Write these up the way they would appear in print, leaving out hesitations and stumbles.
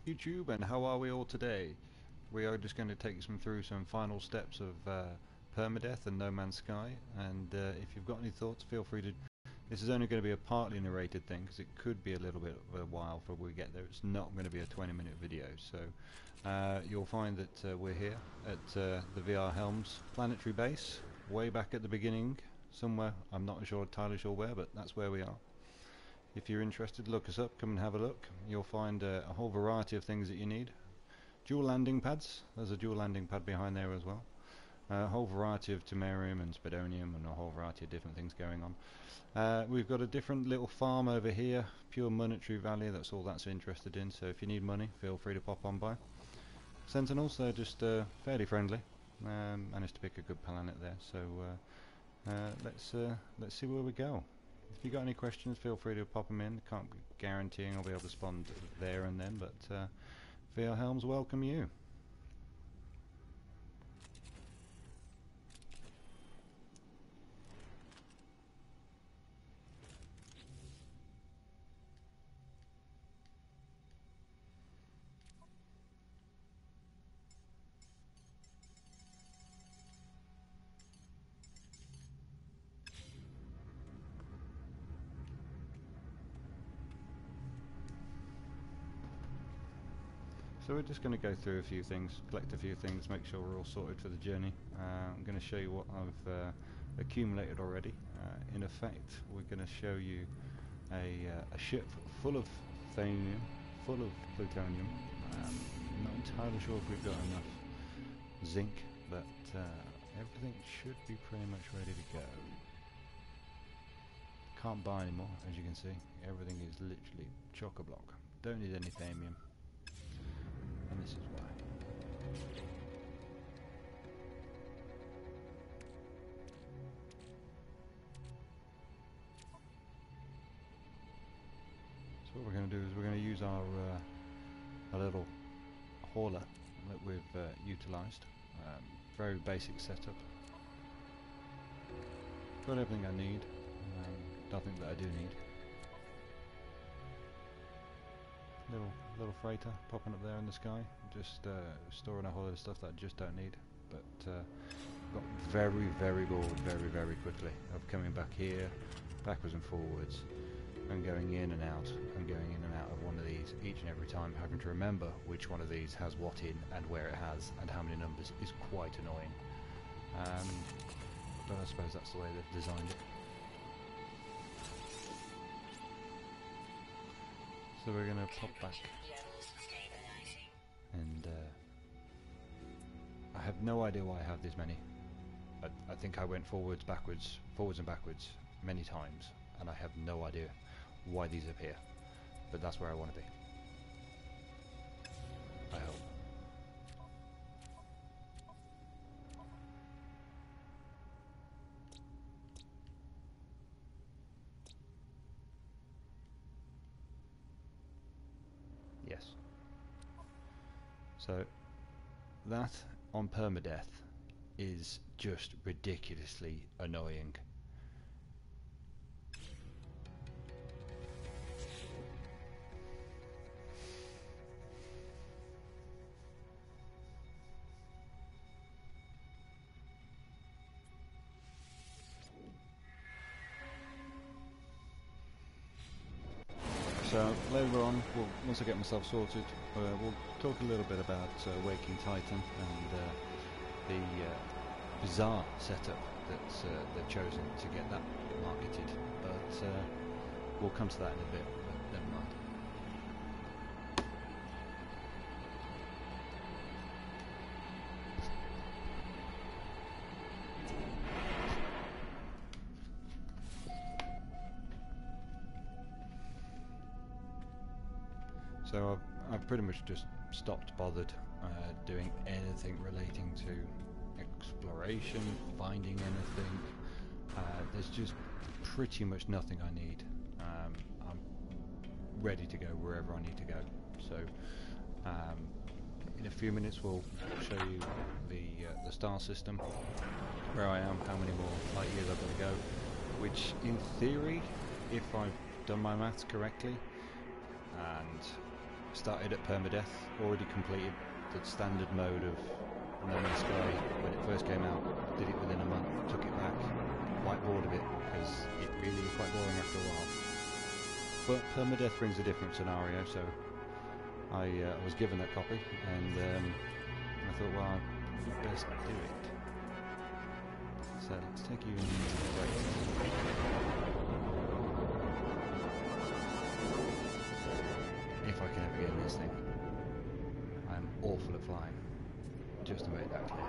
YouTube, and how are we all today? We are just going to take some through some final steps of Permadeath and No Man's Sky, and if you've got any thoughts, feel free to. This is only going to be a partly narrated thing because it could be a little bit of a while before we get there. It's not going to be a 20-minute video, so you'll find that we're here at the VR Helms planetary base, way back at the beginning, somewhere. I'm not entirely sure where, but that's where we are. If you're interested, look us up, come and have a look. You'll find a whole variety of things that you need. Dual landing pads, there's a dual landing pad behind there as well. A whole variety of Temerium and Spedonium and a whole variety of different things going on. We've got a different little farm over here, pure monetary value, that's all that's interested in, so if you need money, feel free to pop on by. Sentinels, they're just fairly friendly. Managed to pick a good planet there, so let's see where we go. If you've got any questions, feel free to pop them in. Can't be guaranteeing I'll be able to respond there and then, but VR Helms welcome you. So we're just going to go through a few things, collect a few things, make sure we're all sorted for the journey. I'm going to show you what I've accumulated already. In effect, we're going to show you a ship full of thanium, full of plutonium. I'm not entirely sure if we've got enough zinc, but everything should be pretty much ready to go. Can't buy anymore, as you can see. Everything is literally chock-a-block. Don't need any thamium. And this is why. So what we're going to do is we're going to use our little hauler that we've utilised. Very basic setup. Got everything I need. Nothing that I do need. Little freighter popping up there in the sky, just storing a whole lot of stuff that I just don't need, but got very bored very quickly of coming back here, backwards and forwards, and going in and out, and going in and out of one of these each and every time, having to remember which one of these has what in, and where it has, and how many numbers is quite annoying. But I suppose that's the way they've designed it. So we're going to pop back, and I have no idea why I have this many. I think I went forwards and backwards many times, and I have no idea why these appear, but that's where I want to be. I hope. Yes. So that on Permadeath is just ridiculously annoying. So later on, once I get myself sorted, we'll talk a little bit about Waking Titan and the bizarre setup that they've chosen to get that marketed. But we'll come to that in a bit, but never mind. So I've pretty much just stopped bothered doing anything relating to exploration, finding anything. There's just pretty much nothing I need. I'm ready to go wherever I need to go. So in a few minutes we'll show you the star system, where I am, how many more light years I've got to go, which in theory, if I've done my maths correctly, and started at Permadeath, already completed the standard mode of No Man's Sky when it first came out, did it within a month, took it back, quite bored of it because it really was quite boring after a while. But Permadeath brings a different scenario, so I was given that copy, and I thought, well, I'd best do it. So let's take you into the race. If I can ever get in this thing. I'm awful at flying, just to make that clear.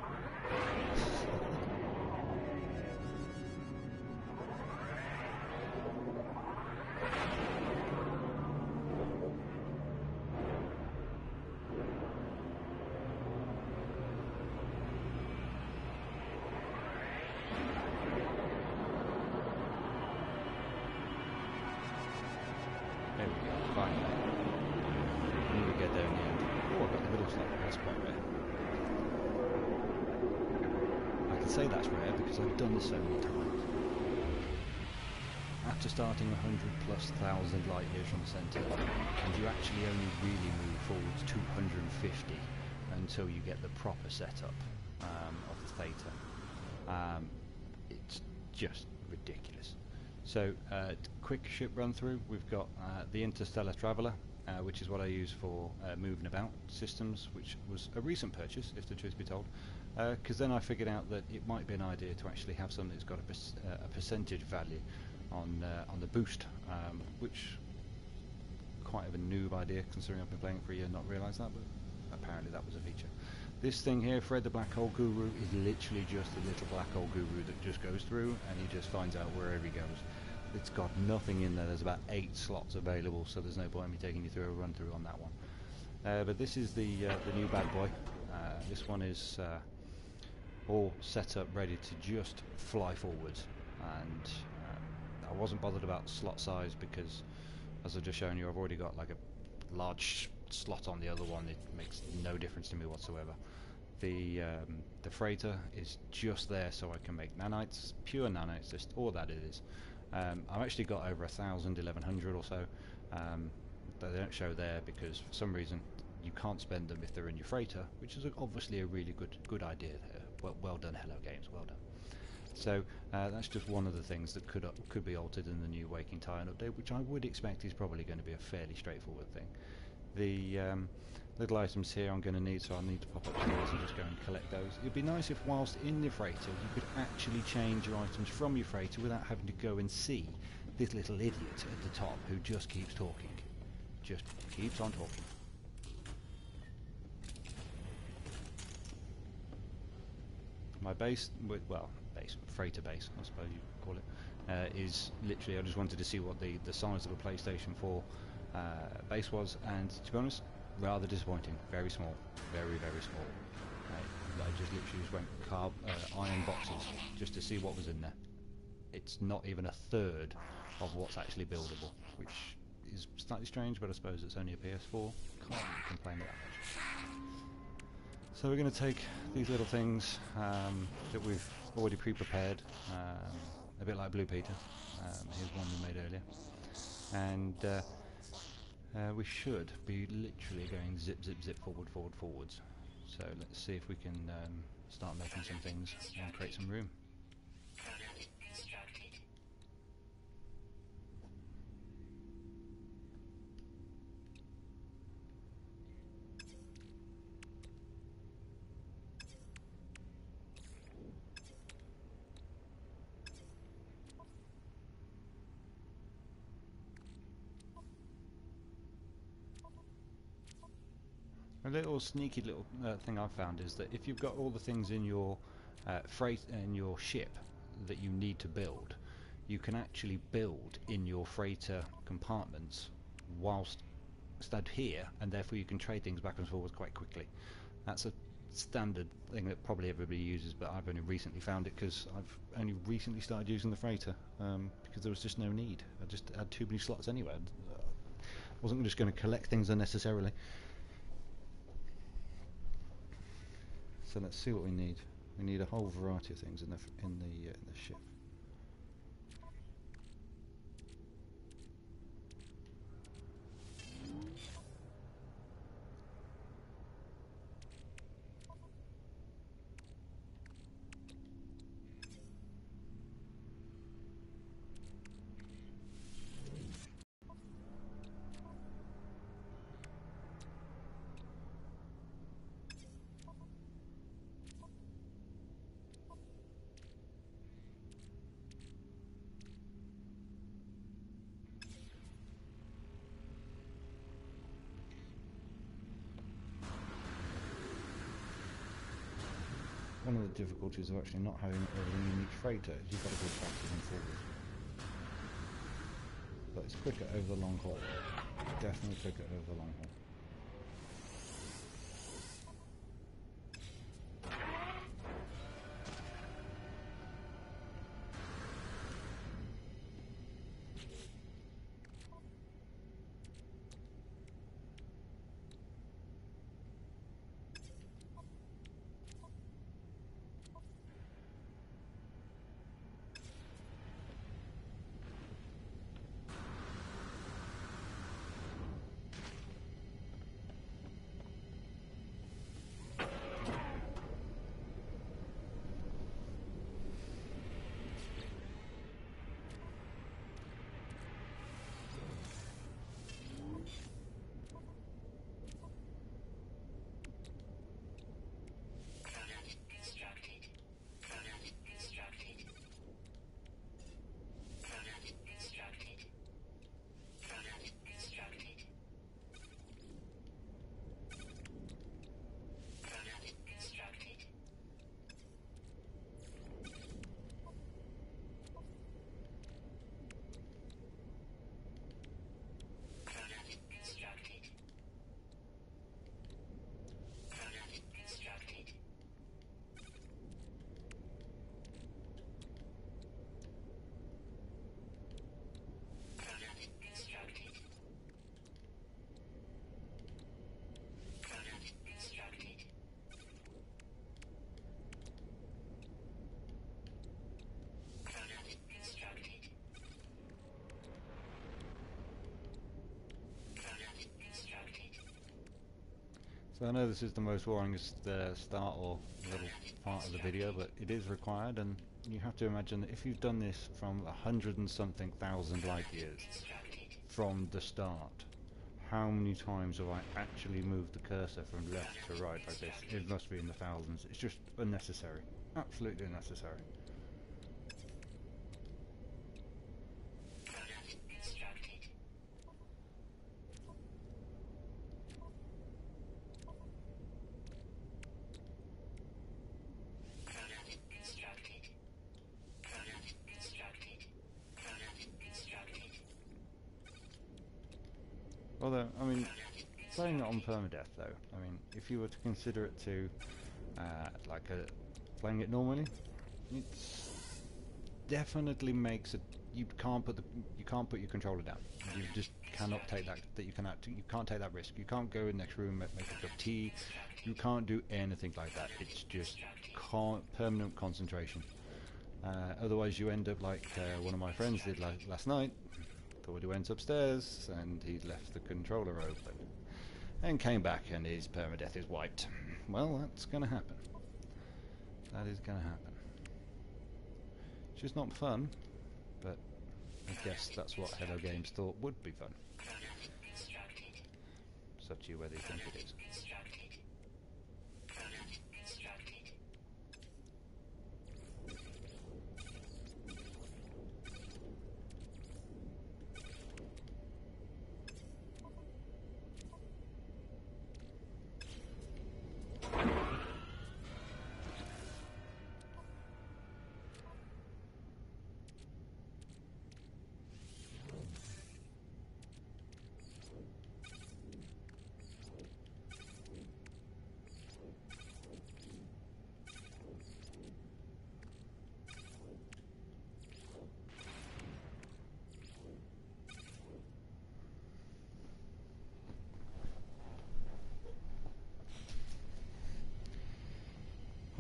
There we go, finally. I knew we'd get there in the end. Oh, I've got the middle slot, that's quite rare. I can say that's rare because I've done this so many times. After starting 100,000+ light years from the centre, and you actually only really move forwards 250 until you get the proper setup of the Theta. It's just ridiculous. So, quick ship run through. We've got the Interstellar Traveller, which is what I use for moving about systems, which was a recent purchase, if the truth be told, because then I figured out that it might be an idea to actually have something that's got a percentage value on the boost, which quite of a noob idea considering I've been playing it for a year and not realised that, but apparently that was a feature. This thing here, Fred the Black Hole Guru, is literally just a little black hole guru that just goes through and he just finds out wherever he goes. It's got nothing in there. There's about 8 slots available, so there's no point in me taking you through a run through on that one. But this is the new bad boy. This one is all set up ready to just fly forwards, and I wasn't bothered about slot size because, as I've just shown you, I've already got like a large slot on the other one. It makes no difference to me whatsoever. The freighter is just there so I can make nanites, pure nanites, just all that it is. I've actually got over 1,000, 1,100 or so. They don't show there because for some reason you can't spend them if they're in your freighter, which is obviously a really good idea there. Well done, Hello Games, well done. So that's just one of the things that could be altered in the new Waking Titan update, which I would expect is probably going to be a fairly straightforward thing. The little items here I'm going to need, so I'll need to pop upstairs and just go and collect those. It'd be nice if whilst in the freighter you could actually change your items from your freighter without having to go and see this little idiot at the top who just keeps talking. Just keeps on talking. My base, freighter base I suppose you could call it, is literally, I just wanted to see what the size of a PlayStation 4 base was, and to be honest, rather disappointing. Very small, very small. I just literally went iron boxes just to see what was in there. It's not even a third of what's actually buildable, which is slightly strange, but I suppose it's only a PS4. Can't really complain that much. So we're going to take these little things that we've already pre-prepared, a bit like Blue Peter. Here's one we made earlier, and we should be literally going zip forwards. So let's see if we can start making some things and create some room. A little sneaky little thing I've found is that if you've got all the things in your freight and your ship that you need to build, you can actually build in your freighter compartments whilst stood here, and therefore you can trade things back and forwards quite quickly. That's a standard thing that probably everybody uses, but I've only recently found it because I've only recently started using the freighter because there was just no need. I just had too many slots anyway. I wasn't just going to collect things unnecessarily. So let's see what we need. We need a whole variety of things in the ship. one of the difficulties of actually not having a unique freighter. Is you've got to go backwards and forwards. But it's quicker over the long haul. Definitely quicker over the long haul. So I know this is the most boringest start or little part of the video, but it is required, and you have to imagine that if you've done this from 100 and something thousand light years from the start, how many times have I actually moved the cursor from left to right like this? It must be in the thousands. It's just unnecessary. Absolutely unnecessary. Although, I mean, playing it on permadeath though, I mean, if you were to consider it to playing it normally, it definitely makes it. You can't put your controller down. You just cannot take that. You can't take that risk. You can't go in the next room, make a cup of tea. You can't do anything like that. It's just permanent concentration. Otherwise, you end up like one of my friends did last night. Thought he went upstairs and he'd left the controller open and came back and his permadeath is wiped. Well, that's going to happen. That is going to happen. It's just not fun, but I guess that's what Hello Games thought would be fun. It's up to you whether you think it is.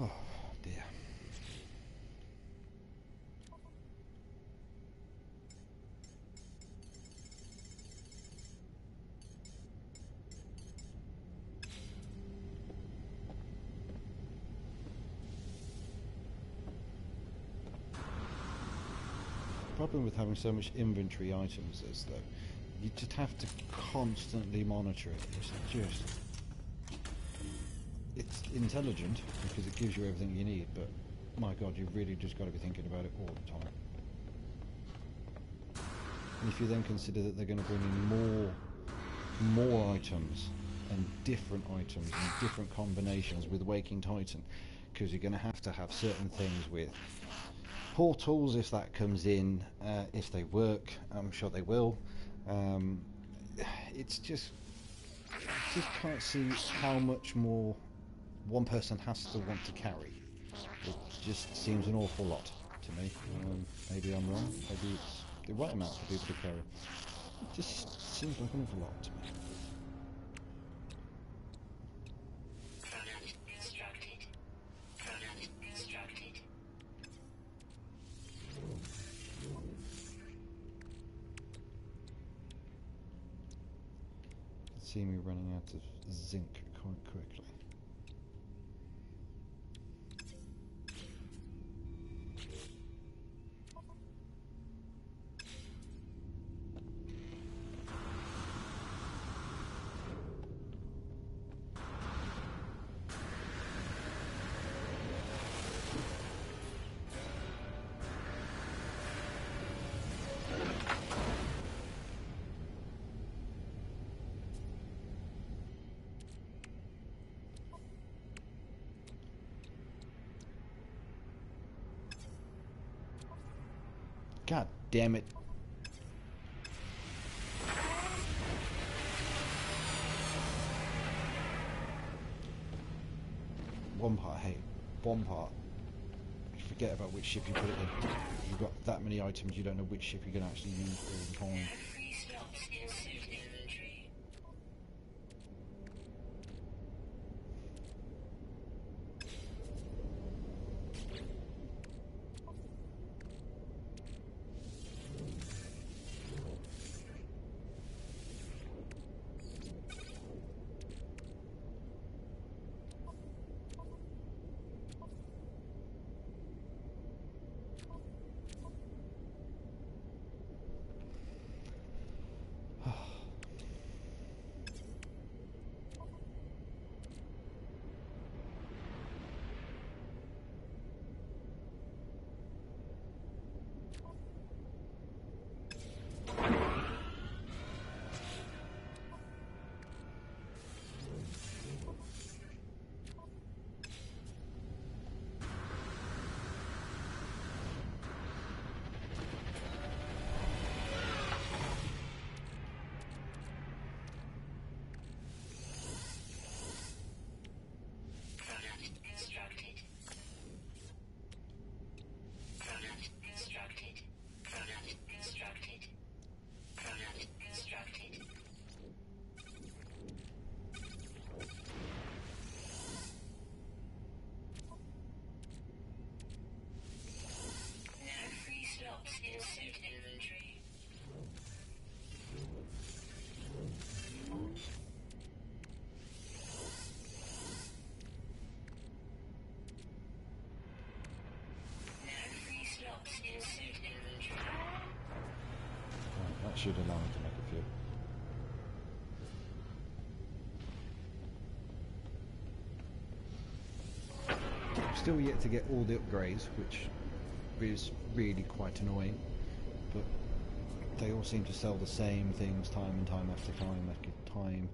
Oh dear. The problem with having so much inventory items is though, you just have to constantly monitor it. It's intelligent because it gives you everything you need, but my god, you've really just got to be thinking about it all the time. And if you then consider that they're going to bring in more items and different combinations with Waking Titan, because you're going to have certain things with portals if that comes in, if they work. I'm sure they will. It's just can't see how much more one person has to want to carry. It just seems an awful lot to me. Maybe I'm wrong. Maybe it's the right amount for people to carry. It just seems like an awful lot to me. See me running out of zinc quite quickly. God damn it. One part, hey, one part. You forget about which ship you put it in. You've got that many items, you don't know which ship you're going to actually use all the time. That should allow me to make a few. I'm still yet to get all the upgrades, which is really quite annoying, but they all seem to sell the same things time and time after time after time.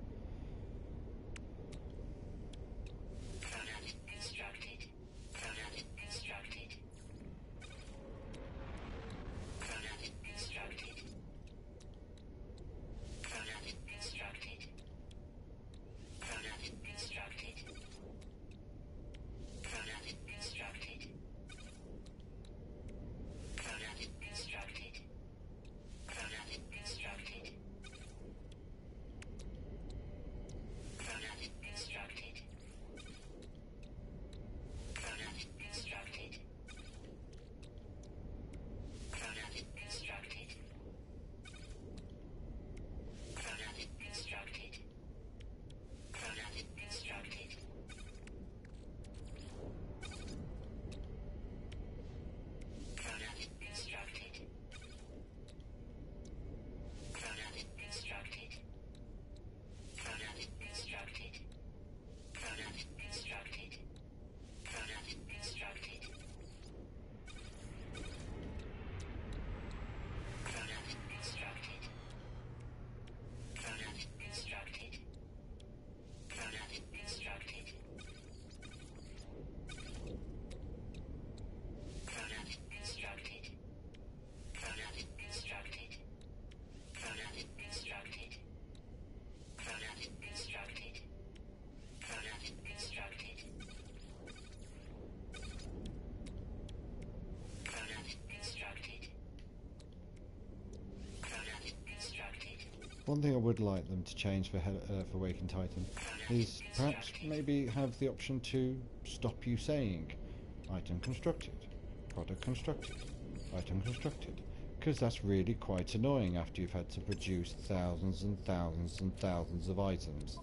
One thing I would like them to change for Waking Titan is perhaps maybe have the option to stop you saying item constructed, product constructed, item constructed, because that's really quite annoying after you've had to produce thousands and thousands and thousands of items.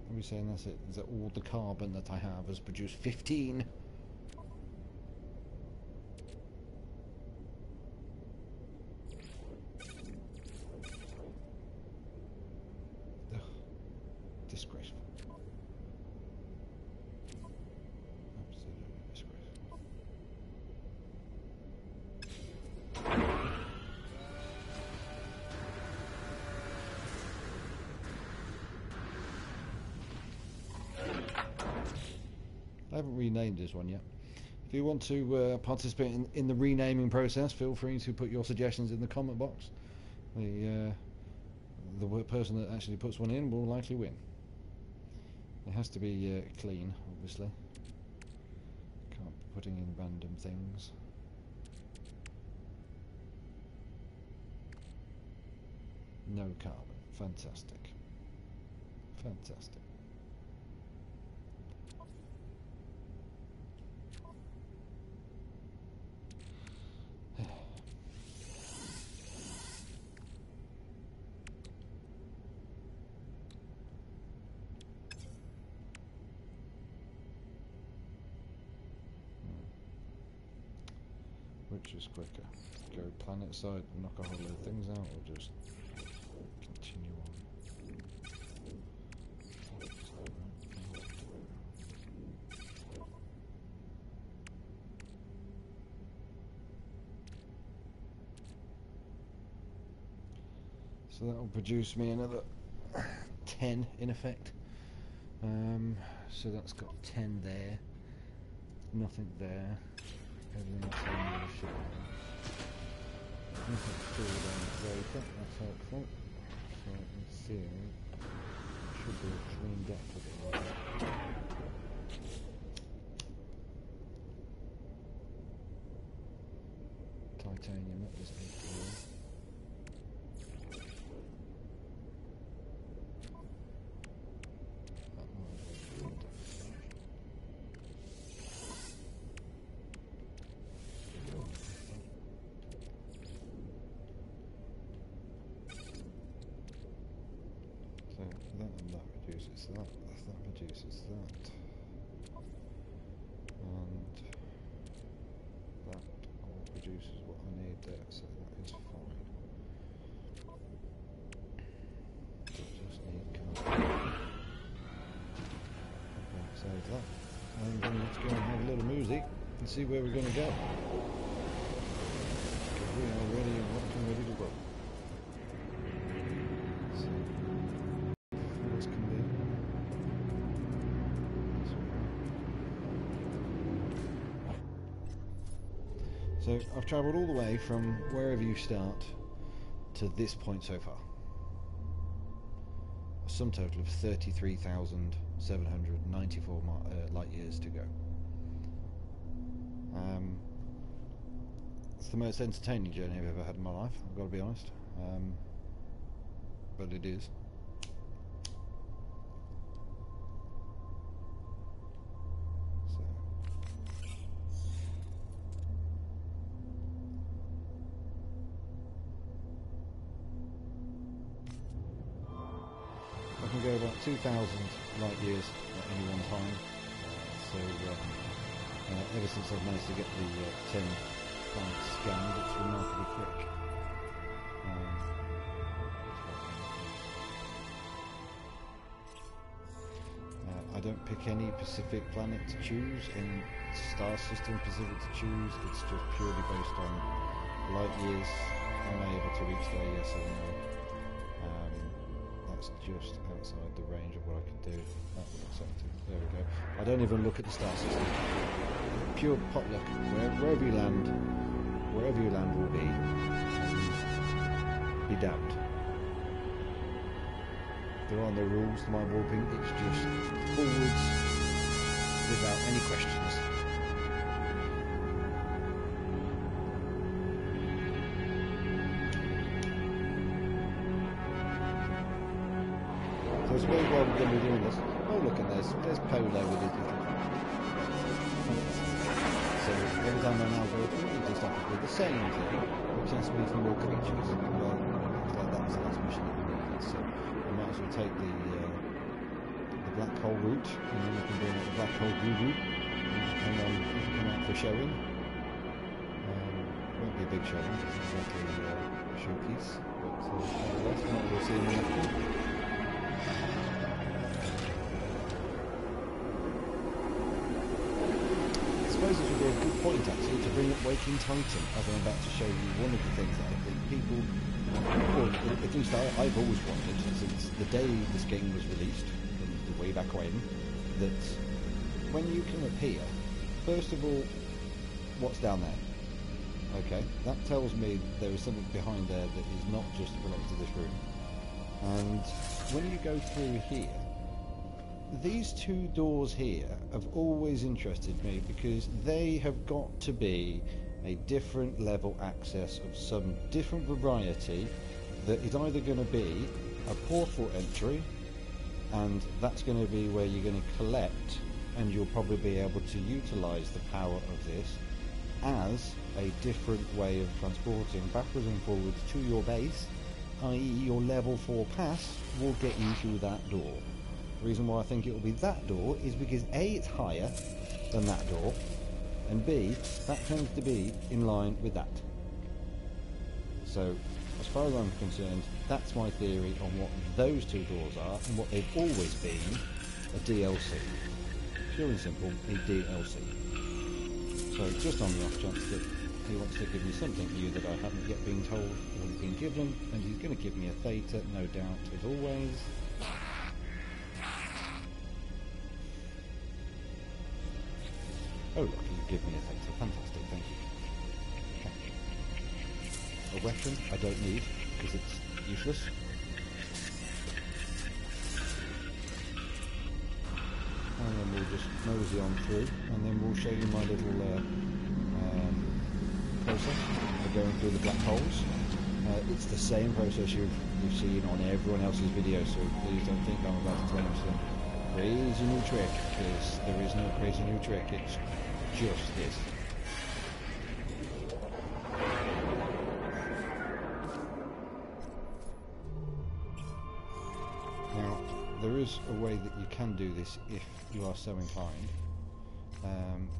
Are we saying that's it? Is that all the carbon that I have has produced 15? Ugh. Disgraceful. Absolutely disgraceful. I haven't renamed this one yet. If you want to participate in the renaming process, feel free to put your suggestions in the comment box. The person that actually puts one in will likely win. It has to be clean, obviously. Can't be putting in random things. No carbon. Fantastic. Fantastic. Which is quicker? Go planet side and knock a whole load of things out, or just continue on? So that will produce me another 10 in effect. So that's got 10 there, nothing there. Everything else on the ship. Nothing stored on the breaker, that's helpful. So in theory, it should be a clean depth of it. Titanium, that was 8 here. That reduces that reduces that, and that all produces what I need there, so that is fine. Just need carbon. Okay, save that. And then let's go and have a little moozy and see where we're going to go. Because we are ready and rocked and ready to go. So I've travelled all the way from wherever you start to this point so far. A sum total of 33,794 light years to go. It's the most entertaining journey I've ever had in my life, I've got to be honest. But it is. I can go about 2,000 light years at any one time, so ever since I've managed to get the 10 planets scanned, it's remarkably quick. I don't pick any specific planet to choose, any star system specific to choose, it's just purely based on light years. Am I able to reach there, yes or no? that's just outside the range of what I can do. That will accept it. There we go. I don't even look at the star system. Pure potluck. Wherever you land will be. Be damned. There are no rules to my warping. It's just forwards without any questions. So I suppose while we're going to be doing this, oh look, and there's Polo with his little. So every time I now go through, it just happens to be the same thing, which asks me for more creatures. Well, looks like that was the last mission that we needed, so I might as well take the black hole route, and then we can bring out the black hole goo and just come out for showing. Won't be a big showing, it's exactly a showpiece, but nevertheless, we'll see in the next one. I suppose it would be a good point actually to bring up Waking Titan, as I'm about to show you one of the things that I think people, or at least I've always wanted since the day this game was released, way back when, that when you come up here, first of all, what's down there? Okay, that tells me there is something behind there that is not just related to this room. And when you go through here, these two doors here have always interested me because they have got to be a different level access of some different variety that is either going to be a portal entry, and that's going to be where you're going to collect, and you'll probably be able to utilize the power of this as a different way of transporting backwards and forwards to your base, i.e. your level 4 pass will get you through that door. The reason why I think it will be that door is because A, it's higher than that door, and B, that tends to be in line with that. So, as far as I'm concerned, that's my theory on what those two doors are, and what they've always been, a DLC. Pure and simple, a DLC. So, just on the off chance that he wants to give me something new that I haven't yet been told or been given, and he's going to give me a theta, no doubt, as always. Oh look, you give me a theta, fantastic, thank you. A weapon I don't need, because it's useless. And then we'll just mosey on through, and then we'll show you my little process for going through the black holes. It's the same process you've seen on everyone else's video, so please don't think I'm about to tell you some crazy new trick, because there is no crazy new trick, it's just this. Now, there is a way that you can do this if you are so inclined,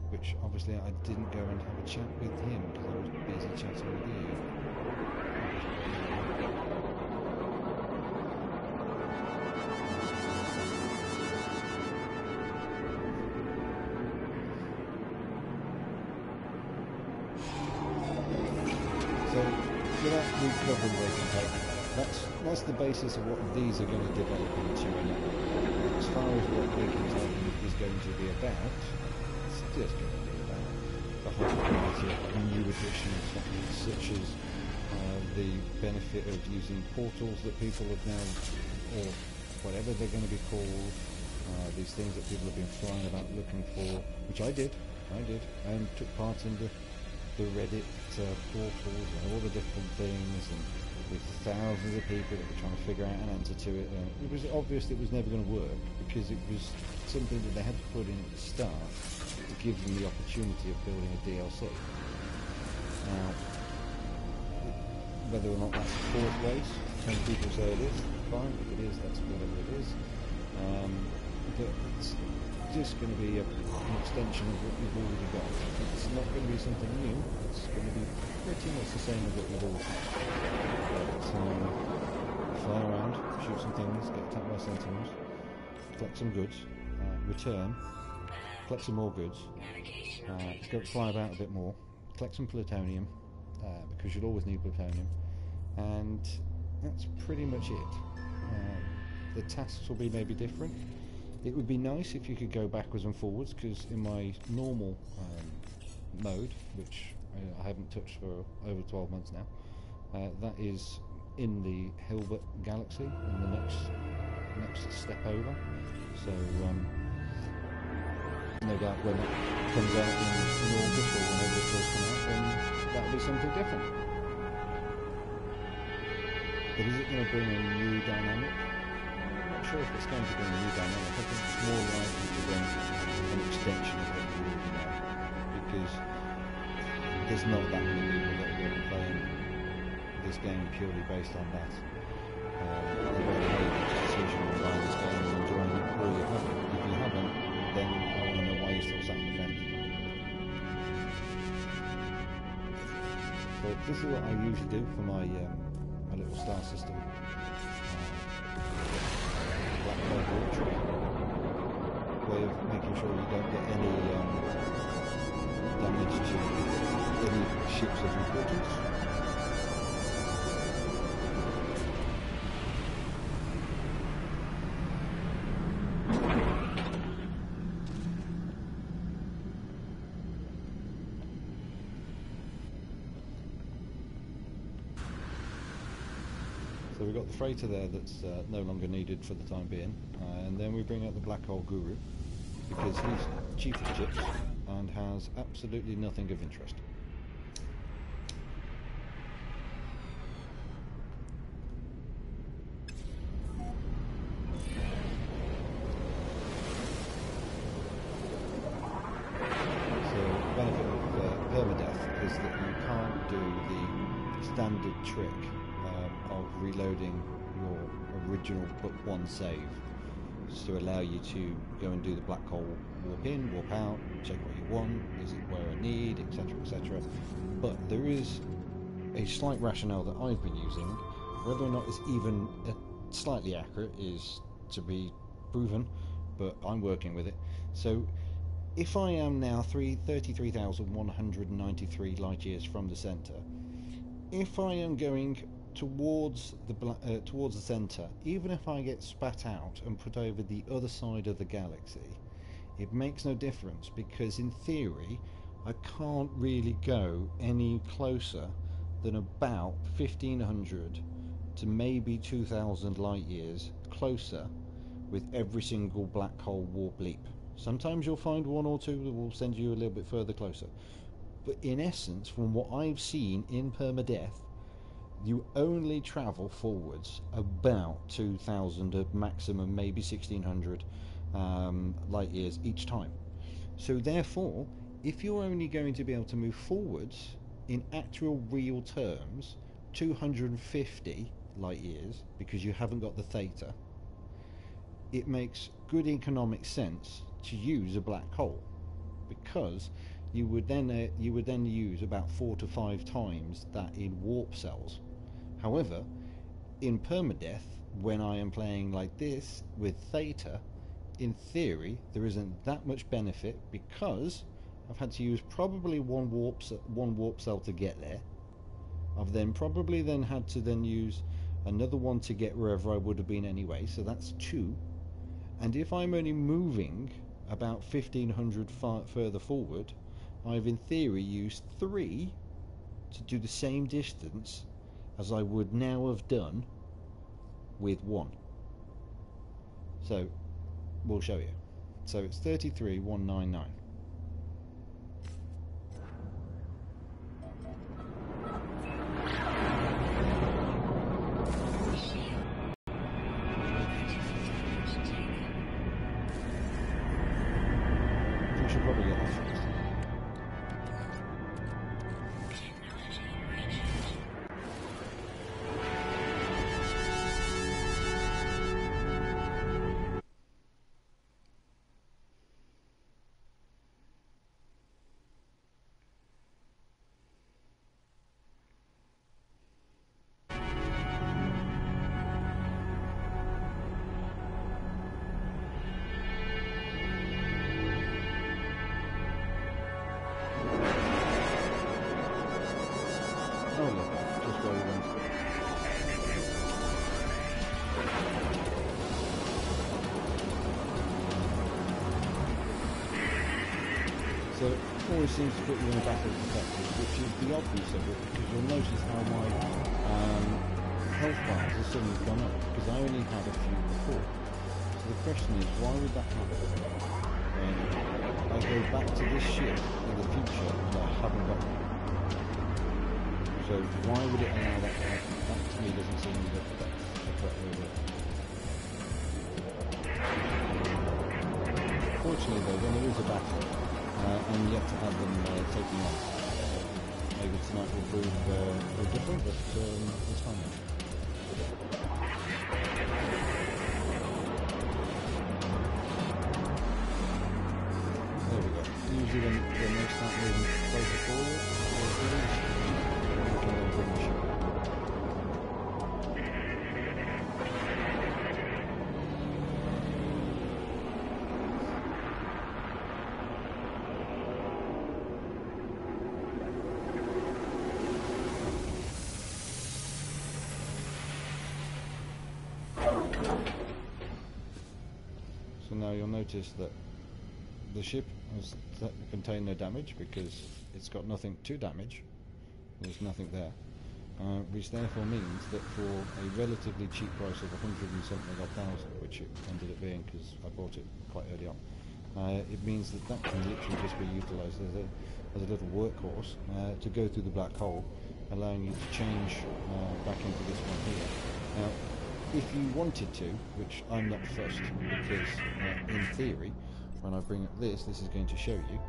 which obviously I didn't go and have a chat with him because I was busy chatting with you. So, without recovering Waking Titan, that's the basis of what these are going to develop into. And as far as what Waking Titan is going to be about, it's just going to be about the whole variety of new additions, such as the benefit of using portals that people have now, or whatever they're going to be called, these things that people have been flying about looking for, which I did, and took part in the Reddit portals and all the different things, and with thousands of people that were trying to figure out an answer to it, and it was obvious it was never going to work because it was something that they had to put in at the start to give them the opportunity of building a DLC. Now, whether or not that's a fourth race, some people say it is, fine, if it is, that's whatever it is, but it's just going to be an extension of what you've already got. It's not going to be something new, it's going to be pretty much the same as what you've always had. Fly around, shoot some things, get attacked by sentinels, collect some goods, return, collect some more goods, go fly about a bit more, collect some plutonium, because you'll always need plutonium, and that's pretty much it. the tasks will be maybe different. It would be nice if you could go backwards and forwards, because in my normal mode, which I haven't touched for over 12 months now, that is in the Hilbert Galaxy, in the next step over. So no doubt when it comes out in August or whenever it does come out, then that'll be something different. But is it going to bring a new dynamic? I'm not sure if it's going to bring a new dynamic. I think it's more likely to bring an extension of what you already know, because there's not that many people that are going to be playing this game purely based on that. You've already made a decision on buying this game and enjoying it, or you haven't. If you haven't, then I want to know why you're still sat on the fence. So this is what I usually do for my my little star system. Black hole trick. Way of making sure you don't get any damage to any ships of importance. So we've got the freighter there that's no longer needed for the time being, and then we bring out the Black Hole Guru, because he's chief of ships and has absolutely nothing of interest. So the benefit of Permadeath is that you can't do the standard trick of reloading your original book one save to allow you to go and do the black hole warp in, warp out, check what you want, is it where I need, etc, etc. But there is a slight rationale that I've been using. Whether or not it's even slightly accurate is to be proven, but I'm working with it. So if I am now 33,193 light years from the center, if I am going towards the center, even if I get spat out and put over the other side of the galaxy, it makes no difference, because in theory I can't really go any closer than about 1500 to maybe 2000 light years closer with every single black hole warp leap. Sometimes you'll find one or two that will send you a little bit further closer, but in essence, from what I've seen in Permadeath, you only travel forwards about 2000 at maximum, maybe 1600 light years each time. So therefore, if you're only going to be able to move forwards in actual real terms 250 light years, because you haven't got the theta, it makes good economic sense to use a black hole, because you would then use about 4 to 5 times that in warp cells. However, in Permadeath, when I am playing like this with theta, in theory there isn't that much benefit, because I've had to use probably one warp cell to get there. I've then probably had to use another one to get wherever I would have been anyway, so that's 2. And if I'm only moving about 1500 further forward, I've in theory used 3 to do the same distance as I would now have done with 1. So we'll show you. So it's 33,199. We should probably get that first. So it always seems to put you in a battle perspective, which is the obvious of it, because you'll notice how my health bars have suddenly gone up, because I only had a few before. So the question is, why would that happen when I go back to this ship in the future and I haven't got one? So why would it allow that to happen? That to me doesn't seem that that's the correct way of it. Fortunately though, when there is a battle, I'm yet to have them take me on. Maybe tonight will prove different, but it's fine. There we go. Usually when they start moving closer forward, you can then bring the ship up. So now you'll notice that the ship has contained no damage because it's got nothing to damage. There's nothing there, which therefore means that for a relatively cheap price of 100 and something odd thousand, which it ended up being because I bought it quite early on, it means that that can literally just be utilised as a little workhorse to go through the black hole, allowing you to change back into this one here. Now, if you wanted to, which I'm not fussed, because in theory, when I bring up this is going to show you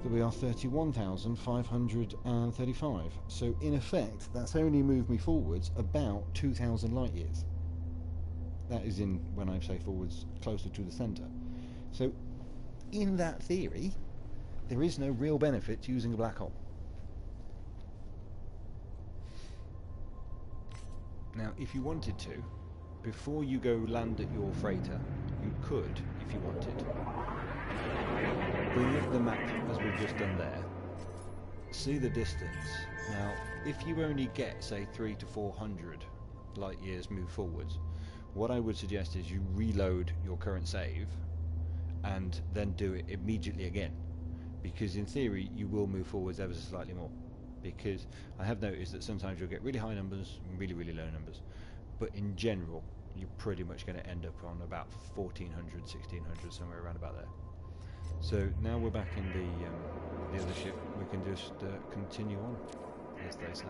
that we are 31,535. So in effect, that's only moved me forwards about 2,000 light years. That is in, when I say forwards, closer to the centre. So in that theory, there is no real benefit to using a black hole. Now, if you wanted to, before you go land at your freighter, you could, if you wanted, bring up the map as we've just done there, see the distance. Now, if you only get, say, 300 to 400 light years move forwards, what I would suggest is you reload your current save and then do it immediately again, because in theory you will move forwards ever so slightly more. Because I have noticed that sometimes you'll get really high numbers and really, really low numbers, but in general you're pretty much going to end up on about 1400, 1600, somewhere around about there. So now we're back in the other ship, we can just continue on, as they say.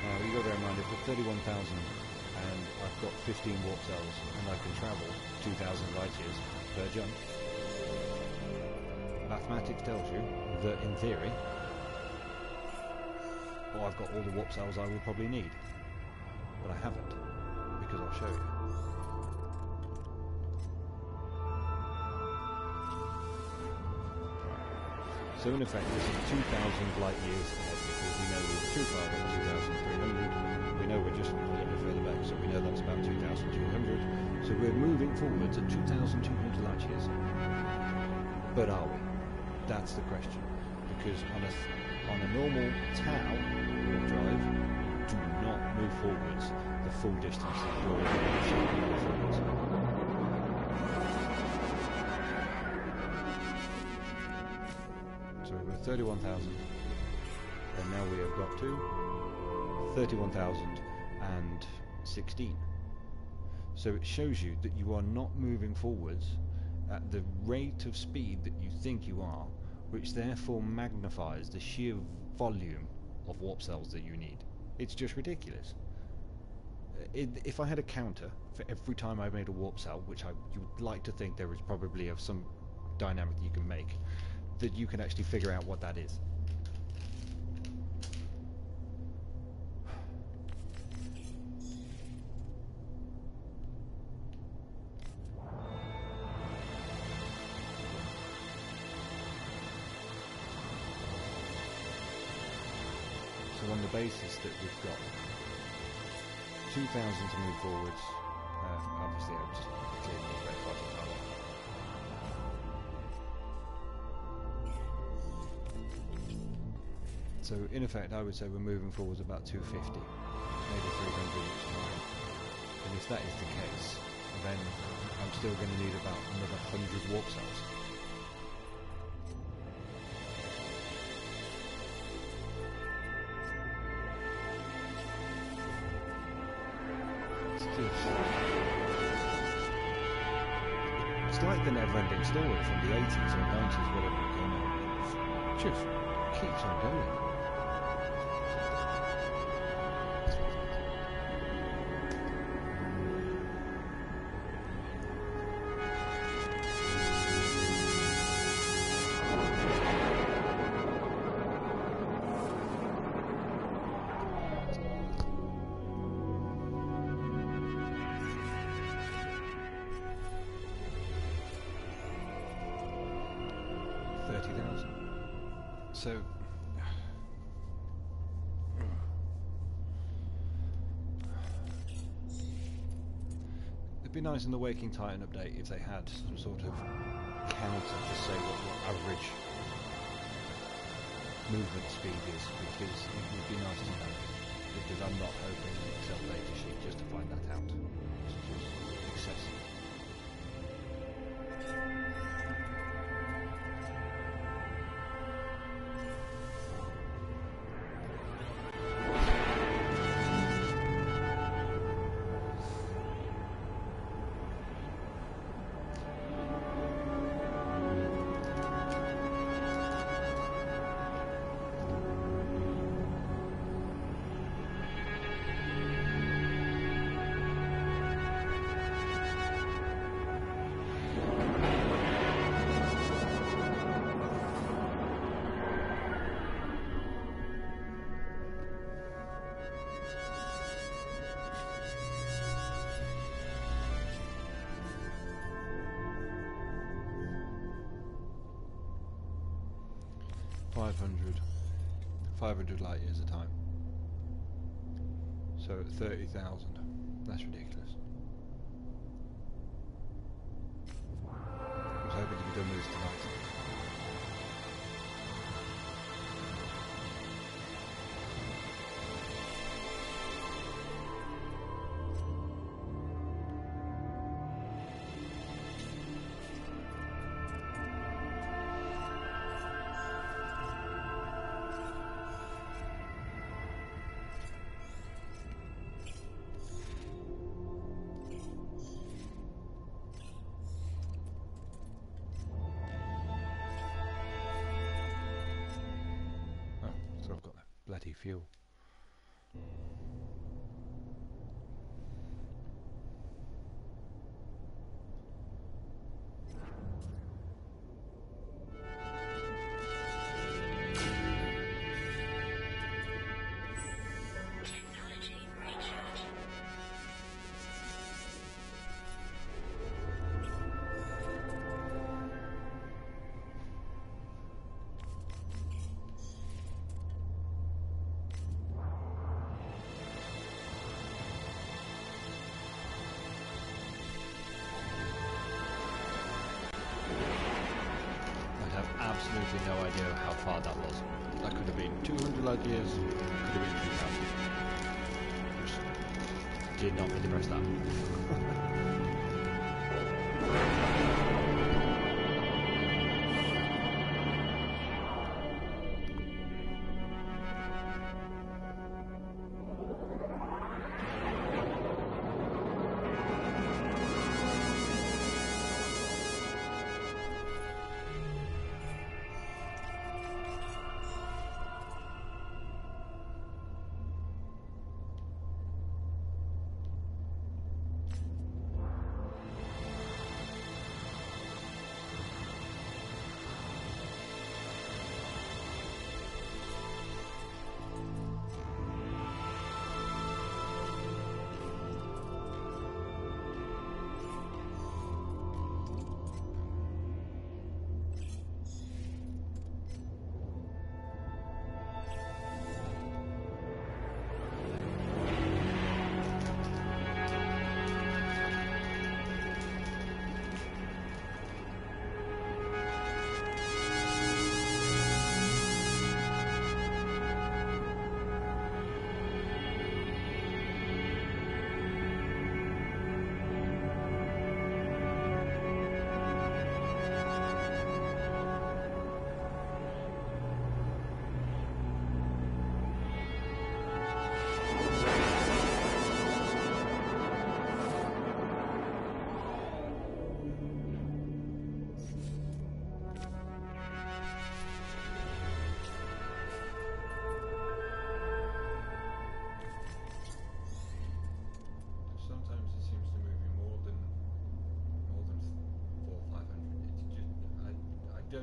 Now you got to bear in mind, I've got 31,000 and I've got 15 warp cells and I can travel 2,000 light years per jump. Mathematics tells you that in theory, well, I've got all the warp cells I will probably need, but I haven't, because I'll show you. So in effect this is 2,000 light years ahead, because we know we're too far at 2,300, we know we're just a little bit further back, so we know that's about 2,200, so we're moving forwards at 2,200 light years. But are we? That's the question, because on a normal TAO warp drive, do not move forwards the full distance that you're shaping forwards. So we're 31,000, and now we have got to 31,016. So it shows you that you are not moving forwards at the rate of speed that you think you are, which therefore magnifies the sheer volume of warp cells that you need. It's just ridiculous. If I had a counter for every time I made a warp cell, which you would like to think there is probably of some dynamic that you can make, that you can actually figure out what that is. So on the basis that we've got 2,000 to move forwards, obviously I've just cleared the red button. So in effect, I would say we're moving forwards about 250, maybe 300 each time. And if that is the case, then I'm still going to need about another 100 warp cells. It's like the never-ending story from the 80s or 90s, whatever it came out. It just keeps on going. So it'd be nice in the Waking Titan update if they had some sort of counter to say what your average movement speed is, because it would be nice to know, because I'm not hoping an Excel data sheet just to find that out. It's just excessive. Five hundred light years a time. So 30,000. That's ridiculous. I was hoping to be done with this tonight. So I've got that bloody fuel. Absolutely no idea how far that was. That could have been 200 light years, could have been 2,000. Just did not mean to press that.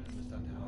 don't understand how.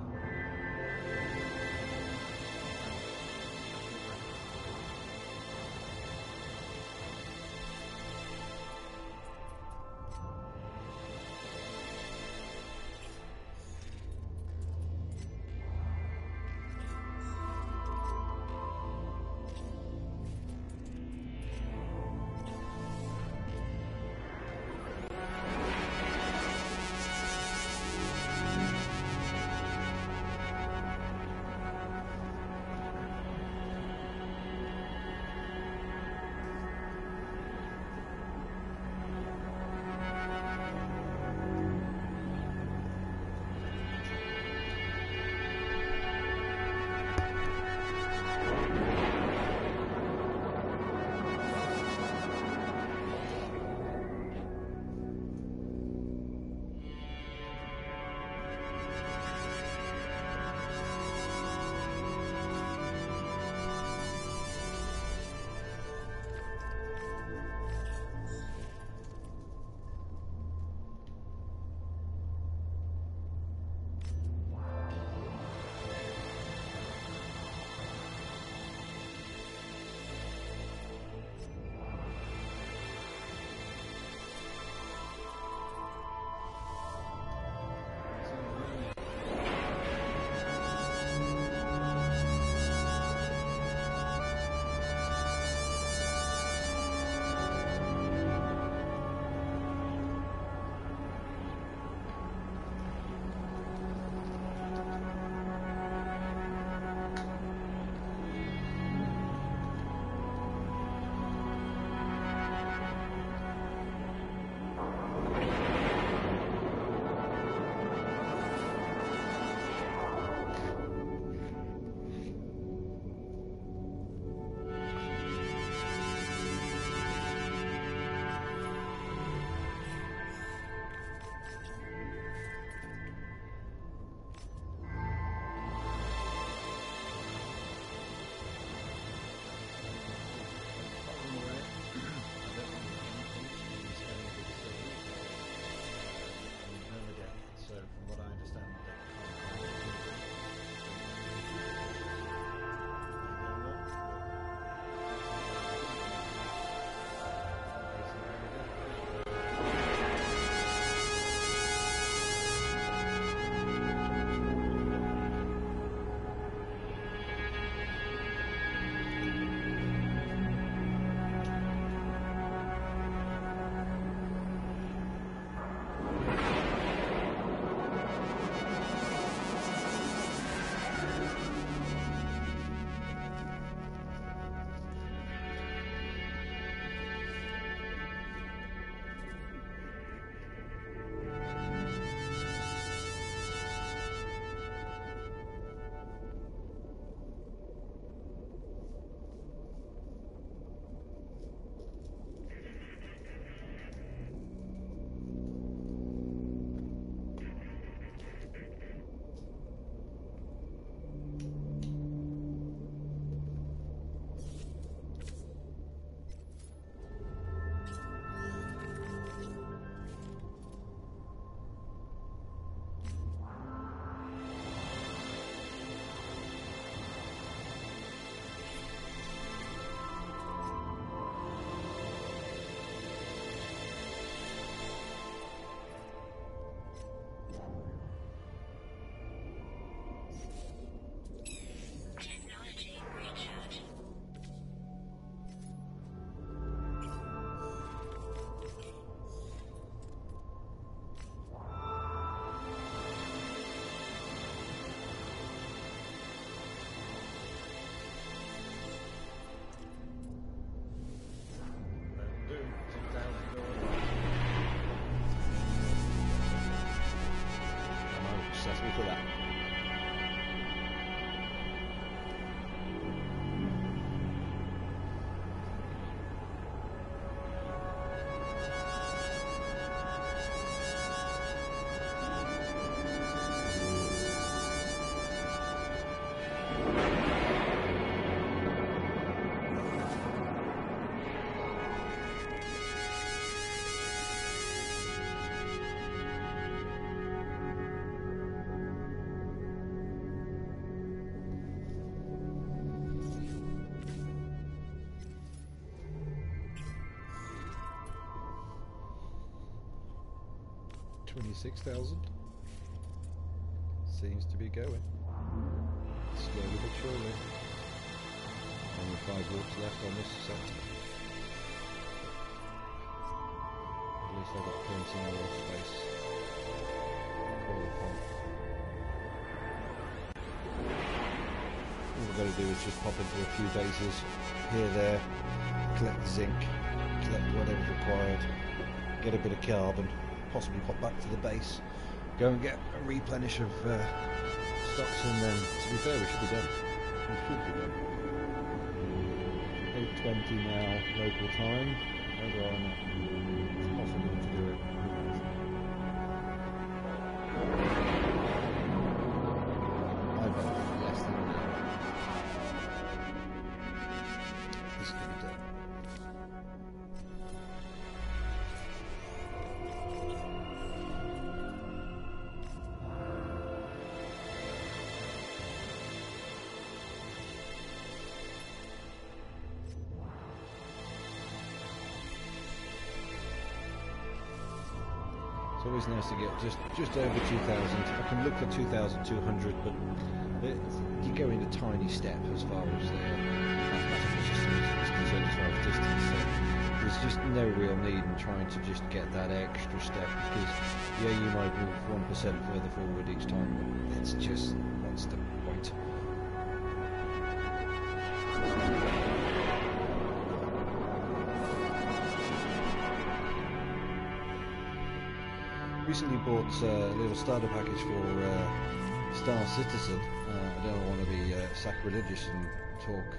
26,000. Seems to be going. Slowly but surely. Only 5 walks left on this sector. At least I've got plenty more space. Call upon. All we've got to do is just pop into a few bases here, there, collect the zinc, collect whatever's required, get a bit of carbon, possibly pop back to the base, go and get a replenish of stocks, and then, to be fair, we should be done. We should be done. 8:20 now, local time. Whether or not it's possible to do it. I bet less than an hour. This could be done. It's always nice to get just over 2,000. I can look for 2,200, but you go in a tiny step as far as mathematical systems is concerned, as far as distance. So there's just no real need in trying to just get that extra step, because yeah, you might move 1% further forward each time, but it's just, what's the point? Recently bought a little starter package for Star Citizen. I don't want to be sacrilegious and talk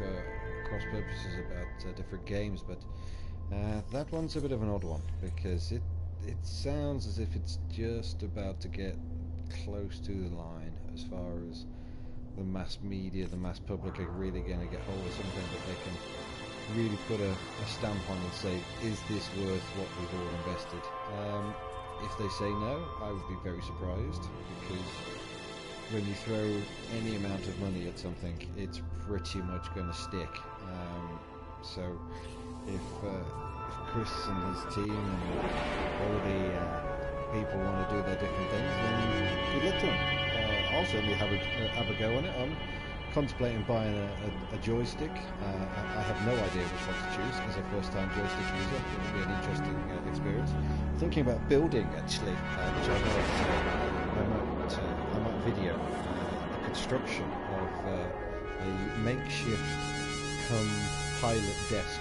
cross purposes about different games, but that one's a bit of an odd one, because it sounds as if it's just about to get close to the line as far as the mass media, the mass public are really going to get hold of something that they can really put a stamp on and say, is this worth what we've all invested? If they say no, I would be very surprised, because when you throw any amount of money at something, it's pretty much going to stick. So if Chris and his team and all the people want to do their different things, then good luck to them. I'll certainly have a go on it. I'm contemplating buying a joystick. I have no idea which one to choose as a first-time joystick user. It will be an interesting experience. Thinking about building, actually, which I might video the construction of a makeshift pilot desk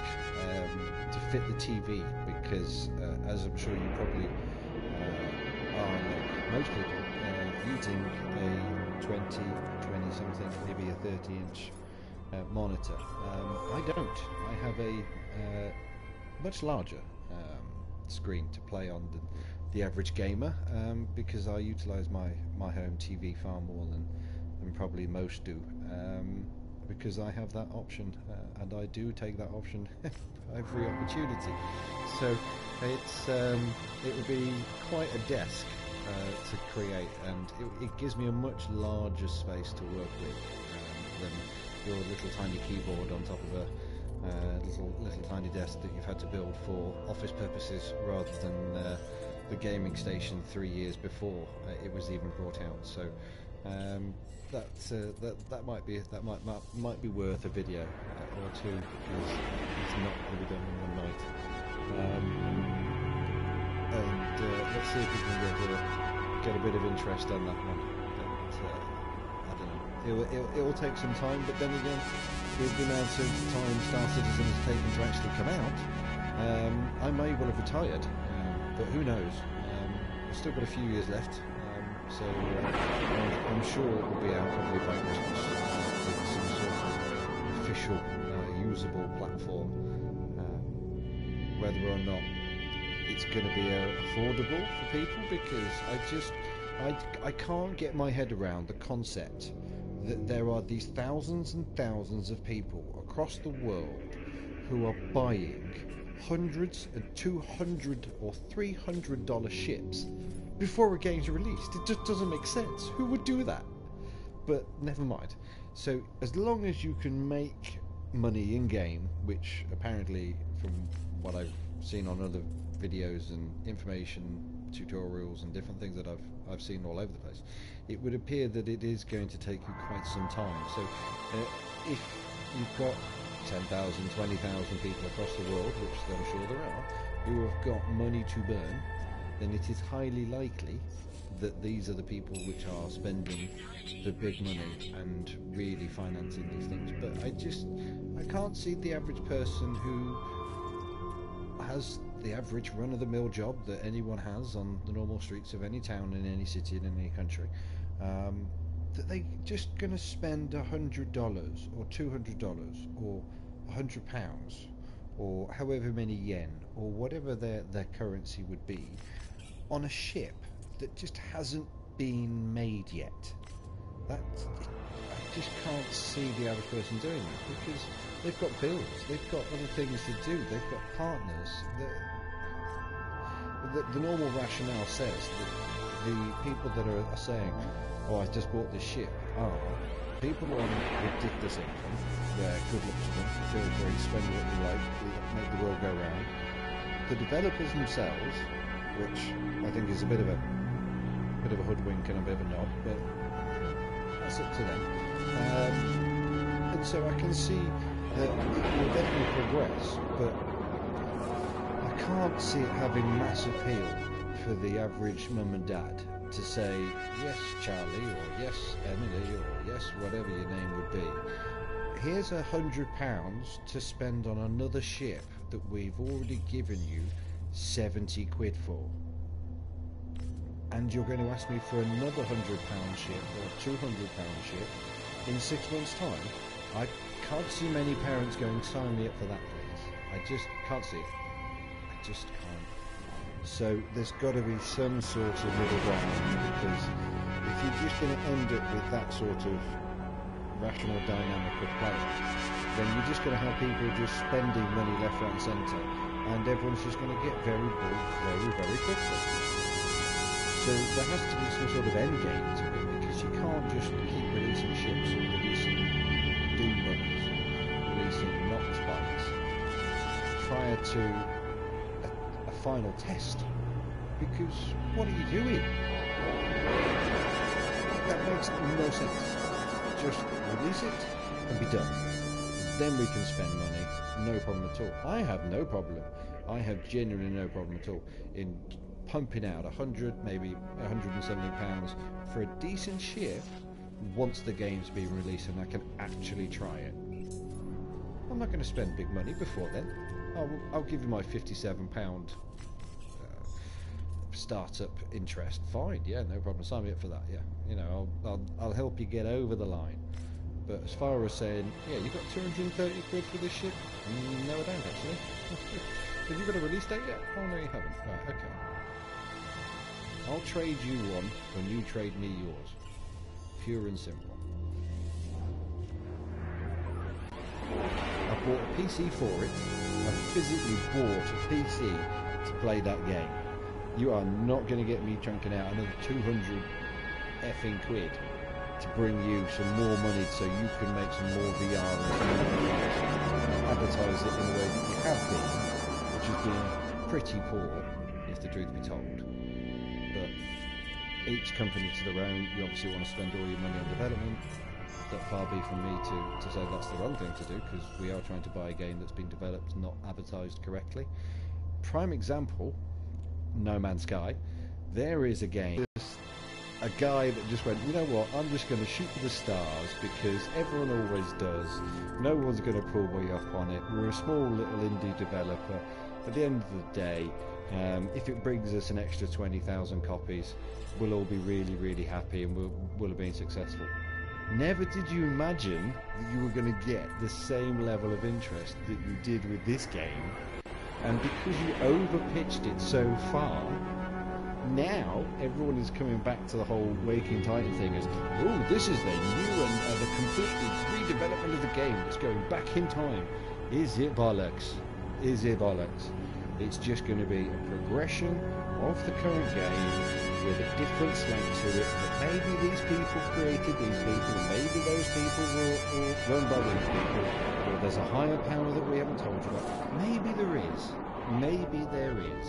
to fit the TV, because as I'm sure you probably are, like most people, using a 20-something, maybe a 30-inch monitor. I don't. I have a much larger screen to play on than the average gamer, because I utilise my home TV far more than probably most do, because I have that option, and I do take that option every opportunity. So it would be quite a desk to create, and it gives me a much larger space to work with than your little tiny keyboard on top of a little tiny desk that you've had to build for office purposes, rather than the gaming station 3 years before it was even brought out. So that might be worth a video or two, because it's not going to be done in one night. And let's see if we can get a bit of interest on that one. But I don't know. It will take some time, but then again, with the amount of time Star Citizen has taken to actually come out, I may well have retired, but who knows? I've still got a few years left, so I'm sure it will be out probably by Christmas with some sort of official, usable platform. Whether or not it's going to be affordable for people, because I can't get my head around the concept that there are these thousands and thousands of people across the world who are buying hundreds and $200 or $300 ships before a game's released. It just doesn't make sense. Who would do that? But never mind. So as long as you can make money in game, which apparently, from what I've seen on other videos and information tutorials and different things that I've seen all over the place, it would appear that it is going to take you quite some time. So if you've got 10,000, 20,000 people across the world, which I'm sure there are, who have got money to burn, then it is highly likely that these are the people which are spending the big money and really financing these things. But I can't see the average person who has the average run-of-the-mill job that anyone has on the normal streets of any town in any city in any country, that they just going to spend $100 or $200 or £100 or however many yen or whatever their currency would be on a ship that just hasn't been made yet. I just can't see the average person doing that, because they've got bills, they've got other things to do, they've got partners. The normal rationale says that the people that are saying, oh, I just bought this ship, are people on ridiculous income, where good luck to them, feel free, spend what you like, make the world go round. The developers themselves, which I think is a bit of a hoodwink and a bit of a knob, but that's up to them. And so I can see that it will definitely progress, but I can't see it having mass appeal for the average mum and dad to say, yes, Charlie, or yes, Emily, or yes, whatever your name would be. Here's £100 to spend on another ship that we've already given you 70 quid for. And you're going to ask me for another £100 ship or £200 ship in 6 months' time? I can't see many parents going, sign me up for that, please. I just can't see it. I just can't. So there's got to be some sort of middle ground, because if you're just going to end up with that sort of rational dynamic of play, then you're just going to have people just spending money left, right and centre, and everyone's just going to get very bored very, very quickly. So there has to be some sort of end game to it, because you can't just keep releasing ships or releasing doom buggers, releasing Nox bikes prior to a final test, because what are you doing? That makes no sense. Just release it and be done. Then we can spend money, no problem at all. I have no problem. I have genuinely no problem at all in pumping out 100, maybe 100 and something pounds for a decent ship once the game's been released and I can actually try it. I'm not going to spend big money before then. I'll give you my £57 startup interest. Fine, yeah, no problem. Sign me up for that. Yeah, you know, I'll help you get over the line. But as far as saying, yeah, you got 230 quid for this ship? No, I don't actually. Have you got a release date yet? Oh no, you haven't. Right, okay. I'll trade you one when you trade me yours. Pure and simple. I bought a PC for it. I physically bought a PC to play that game. You are not going to get me chunking out another 200 effing quid to bring you some more money so you can make some more VR and some more and advertise it in the way that you have been, which has been pretty poor, if the truth be told. But each company to their own. You obviously want to spend all your money on development. That far be from me to say that's the wrong thing to do, because we are trying to buy a game that's been developed, not advertised correctly. Prime example, No Man's Sky. There is a game, a guy that just went, you know what, I'm just going to shoot for the stars because everyone always does. No one's going to pull me up on it. We're a small little indie developer. At the end of the day, if it brings us an extra 20,000 copies, we'll all be really, really happy and we'll have been successful. Never did you imagine that you were going to get the same level of interest that you did with this game, and because you overpitched it so far, now everyone is coming back to the whole waking titan thing as, oh, this is the new and the completely redevelopment of the game that's going back in time. Is it bollocks? Is it bollocks? It's just going to be a progression of the current game with a different slant to it, that maybe these people created these people, maybe those people were run by these people, or there's a higher power that we haven't told you about. Maybe there is. Maybe there is.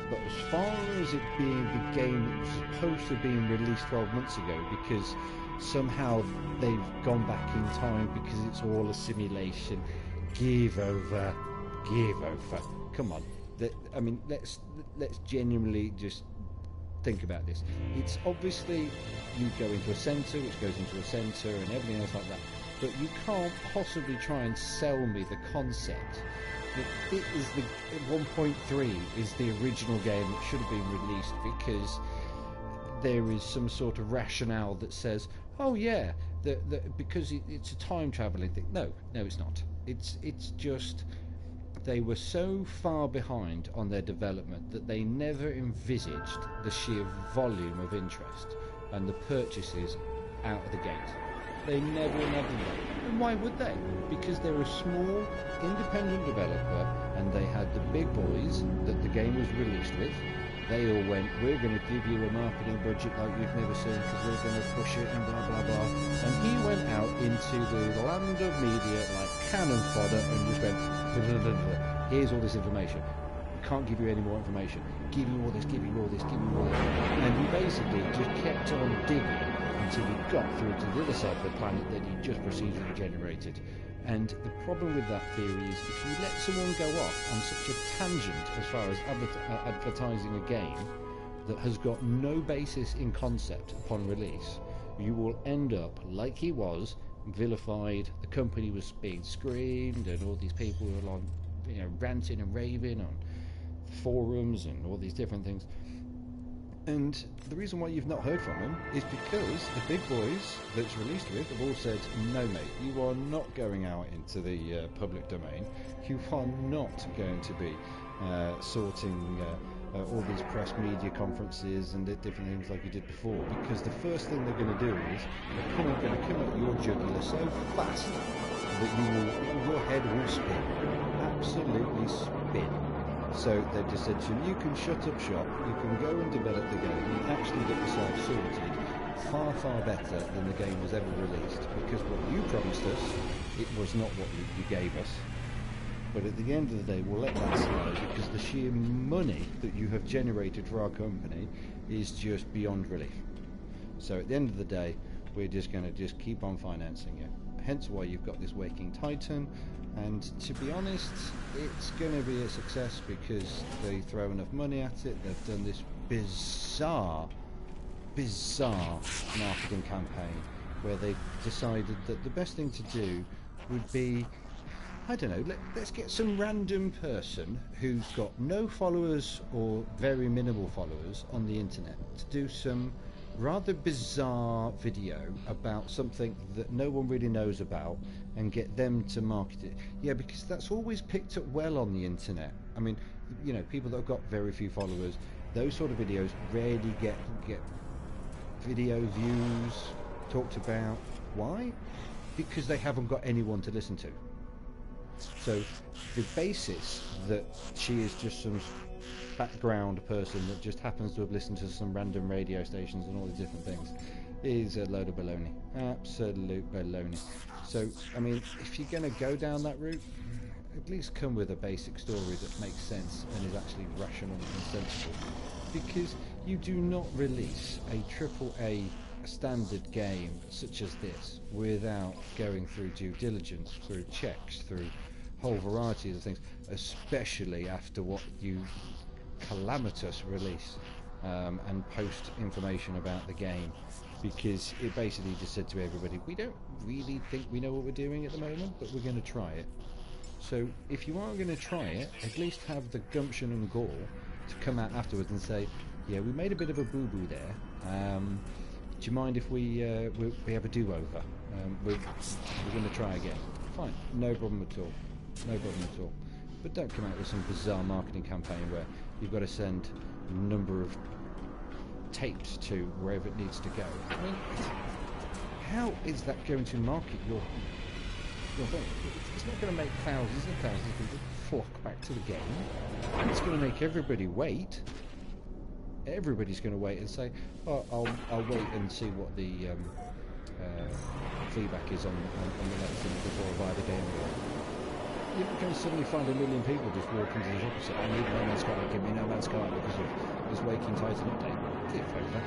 But as far as it being the game that was supposed to have been released 12 months ago, because somehow they've gone back in time because it's all a simulation, give over. Come on. I mean, let's genuinely just think about this. It's obviously you go into a centre, which goes into a centre, and everything else like that. But you can't possibly try and sell me the concept that it is the 1.3 is the original game that should have been released, because there is some sort of rationale that says, oh yeah, because it's a time travelling thing. No, it's not. It's just they were so far behind on their development that they never envisaged the sheer volume of interest and the purchases out of the gate. They never imagined that. And why would they? Because they're a small, independent developer, and they had the big boys that the game was released with. They all went, we're going to give you a marketing budget like you've never seen, because we're going to push it and blah blah blah. And he went out into the land of media like cannon fodder and just went, blah, blah, blah, blah. Here's all this information. We can't give you any more information. Give you all this, give you all this, give you all this. And he basically just kept on digging until he got through to the other side of the planet that he just procedurally generated. And the problem with that theory is if you let someone go off on such a tangent as far as advertising a game that has got no basis in concept upon release, you will end up, like he was, vilified. The company was being screamed, and all these people were on, ranting and raving on forums and all these different things. And the reason why you've not heard from him is because the big boys that it's released with have all said, no mate, you are not going out into the public domain. You are not going to be sorting all these press media conferences and different things like you did before, because the first thing they're going to do is they're going to come at your jugular so fast that your head will spin. Absolutely spin. So they just said to him, you can shut up shop, you can go and develop the game and actually get yourself sorted far, far better than the game was ever released, because what you promised us, it was not what you gave us. But at the end of the day, we'll let that slide, because the sheer money that you have generated for our company is just beyond relief. So at the end of the day, we're just going to keep on financing it. Hence why you've got this Waking Titan. And to be honest, it's going to be a success because they throw enough money at it. They've done this bizarre marketing campaign where they decided that the best thing to do would be, I don't know, let's get some random person who's got no followers or very minimal followers on the internet to do some rather bizarre video about something that no one really knows about and get them to market it. Yeah, because that's always picked up well on the internet. I mean, people that have got very few followers, those sort of videos rarely get video views talked about. Why? Because they haven't got anyone to listen to. So the basis that she is just some background person that just happens to have listened to some random radio stations and all these different things is a load of baloney. Absolute baloney. So, I mean, if you're going to go down that route, at least come with a basic story that makes sense and is actually rational and sensible. Because you do not release a AAA standard game such as this without going through due diligence, through checks, through whole varieties of things, especially after what you calamitous release and post information about the game, because it basically just said to everybody, we don't really think we know what we're doing at the moment, but we're going to try it. So if you are going to try it, at least have the gumption and gall to come out afterwards and say, yeah, we made a bit of a boo-boo there, do you mind if we have a do-over? We're going to try again. Fine, no problem at all. No problem at all. But don't come out with some bizarre marketing campaign where you've got to send a number of tapes to wherever it needs to go. I mean, how is that going to market your thing? It's not going to make thousands and thousands of people flock back to the game. It's going to make everybody wait. Everybody's going to wait and say, oh, I'll wait and see what the feedback is on the next thing before I buy the game. you're not going to suddenly find 1 million people just walk into the shop and say, I need No Man's Sky, give me No Man's Sky because of this Waking Titan update. Give over.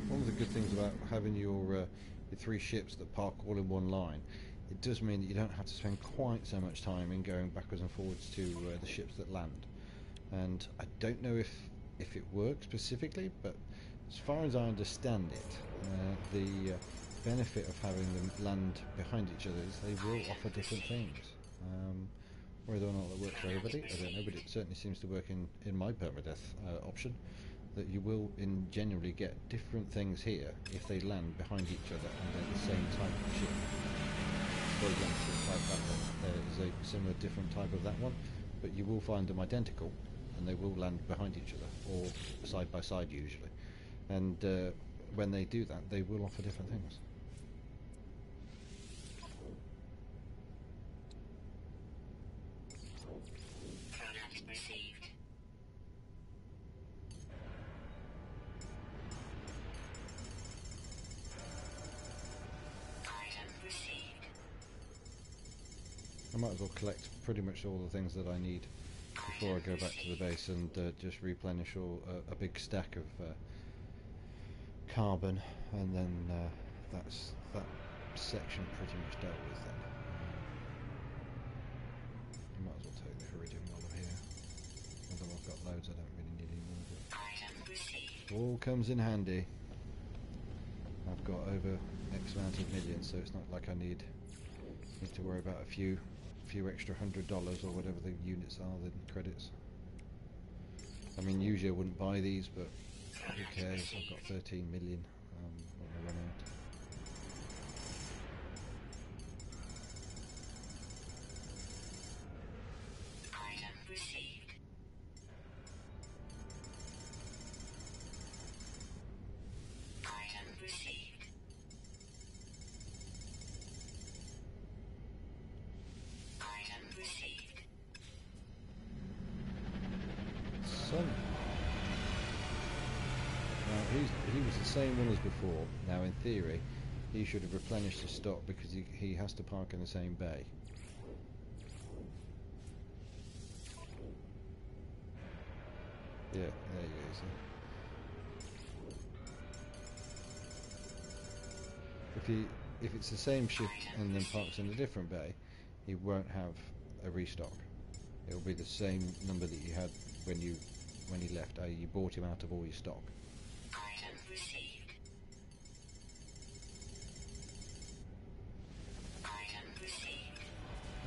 One of the good things about having your 3 ships that park all in one line, it does mean that you don't have to spend quite so much time in going backwards and forwards to the ships that land. And I don't know if it works specifically, but as far as I understand it, the benefit of having them land behind each other is they will offer different things. Whether or not that works for everybody, I don't know, but it certainly seems to work in my permadeath option, that you will generally get different things here if they land behind each other and they're the same type of ship. For example, like that one, there is a similar different type of that one, but you will find them identical and they will land behind each other, or side by side usually. And when they do that, they will offer different things. I might as well collect pretty much all the things that I need before I go back to the base and just replenish a big stack of carbon, and then that's that section pretty much dealt with then. I might as well take the iridium while I'm here. Although I've got loads, I don't really need any more of it. All comes in handy. I've got over X amount of millions, so it's not like I need to worry about a few extra $100 or whatever the units are, the credits. I mean, usually I wouldn't buy these, but who cares? I've got 13 million when I run out. Now he was the same one as before. Now in theory he should have replenished his stock because he has to park in the same bay. Yeah, there you go. See? If it's the same ship and then parks in a different bay, he won't have a restock. It'll be the same number that you had when he left, i.e. you bought him out of all your stock.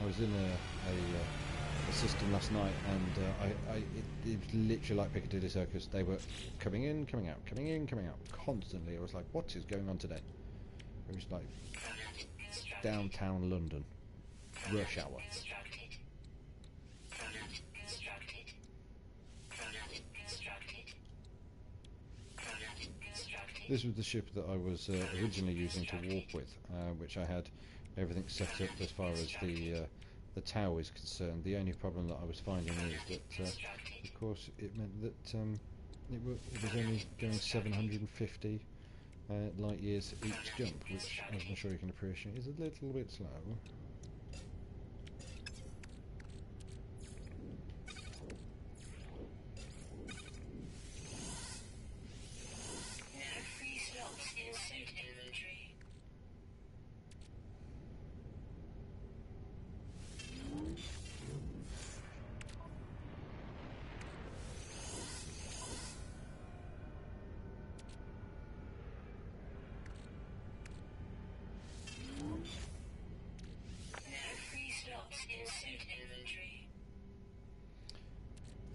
I was in a system last night, and it was literally like Piccadilly Circus. They were coming in, coming out, coming in, coming out constantly. I was like, what is going on today? It was like downtown London, rush hour. This was the ship that I was originally using to warp with, which I had everything set up as far as the tower is concerned. The only problem that I was finding is that, of course, it meant that it was only going 750 light years each jump, which, as I'm sure you can appreciate, is a little bit slow.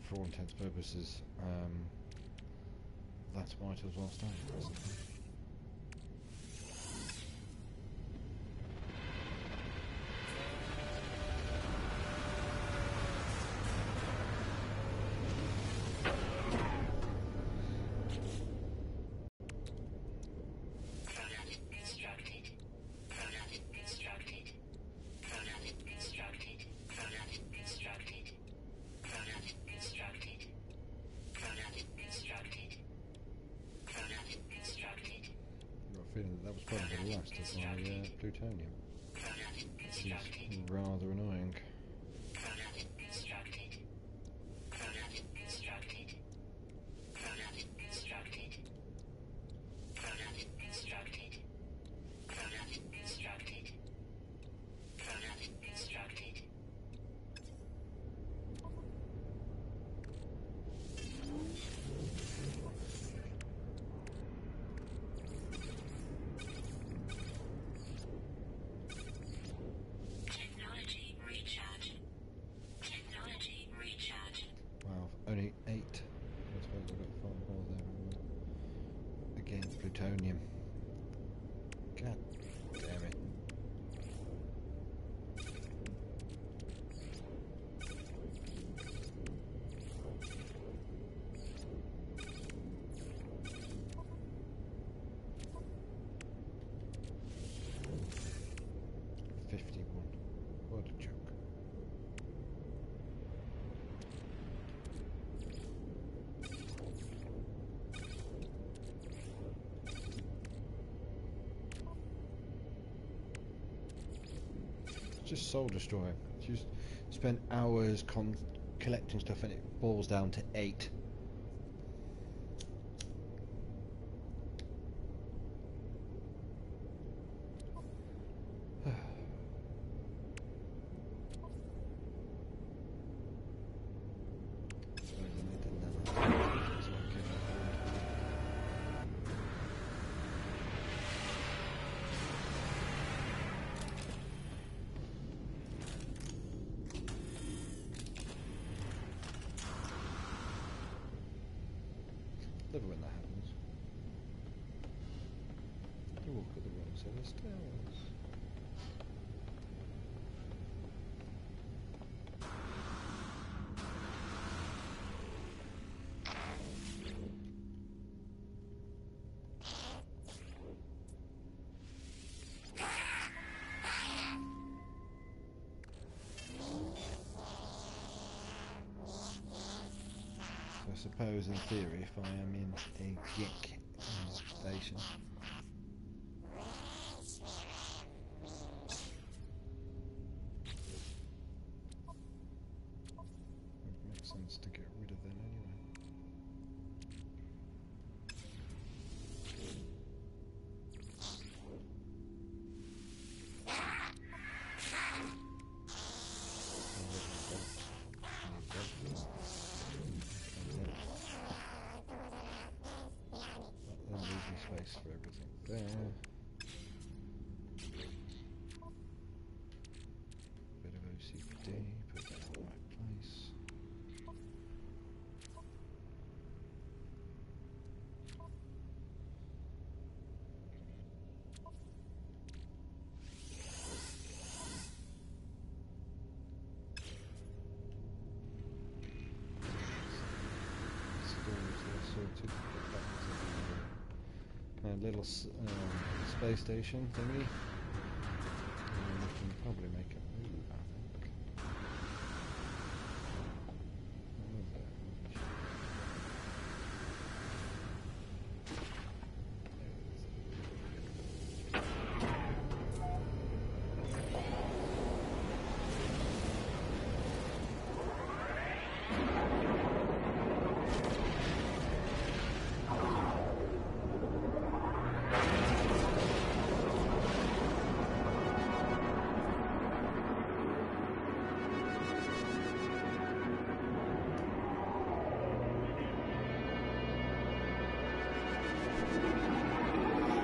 For all intents and purposes, that's vitals while standing. That was probably the last of my plutonium, which is rather annoying. Only 8. I suppose I've got 5 more there. Again, plutonium. God damn it. What a joke. Just soul destroyer. You spend hours collecting stuff and it boils down to 8. Love it when that happens. You walk at the wrong side of the stairs. I suppose, in theory, if I am in a geek station, it would make sense to get rid of them anyway. Space for everything there. Bit of OCD, put that in the right place. Storage there sorted. little space station thingy. And we can probably make a move, I think.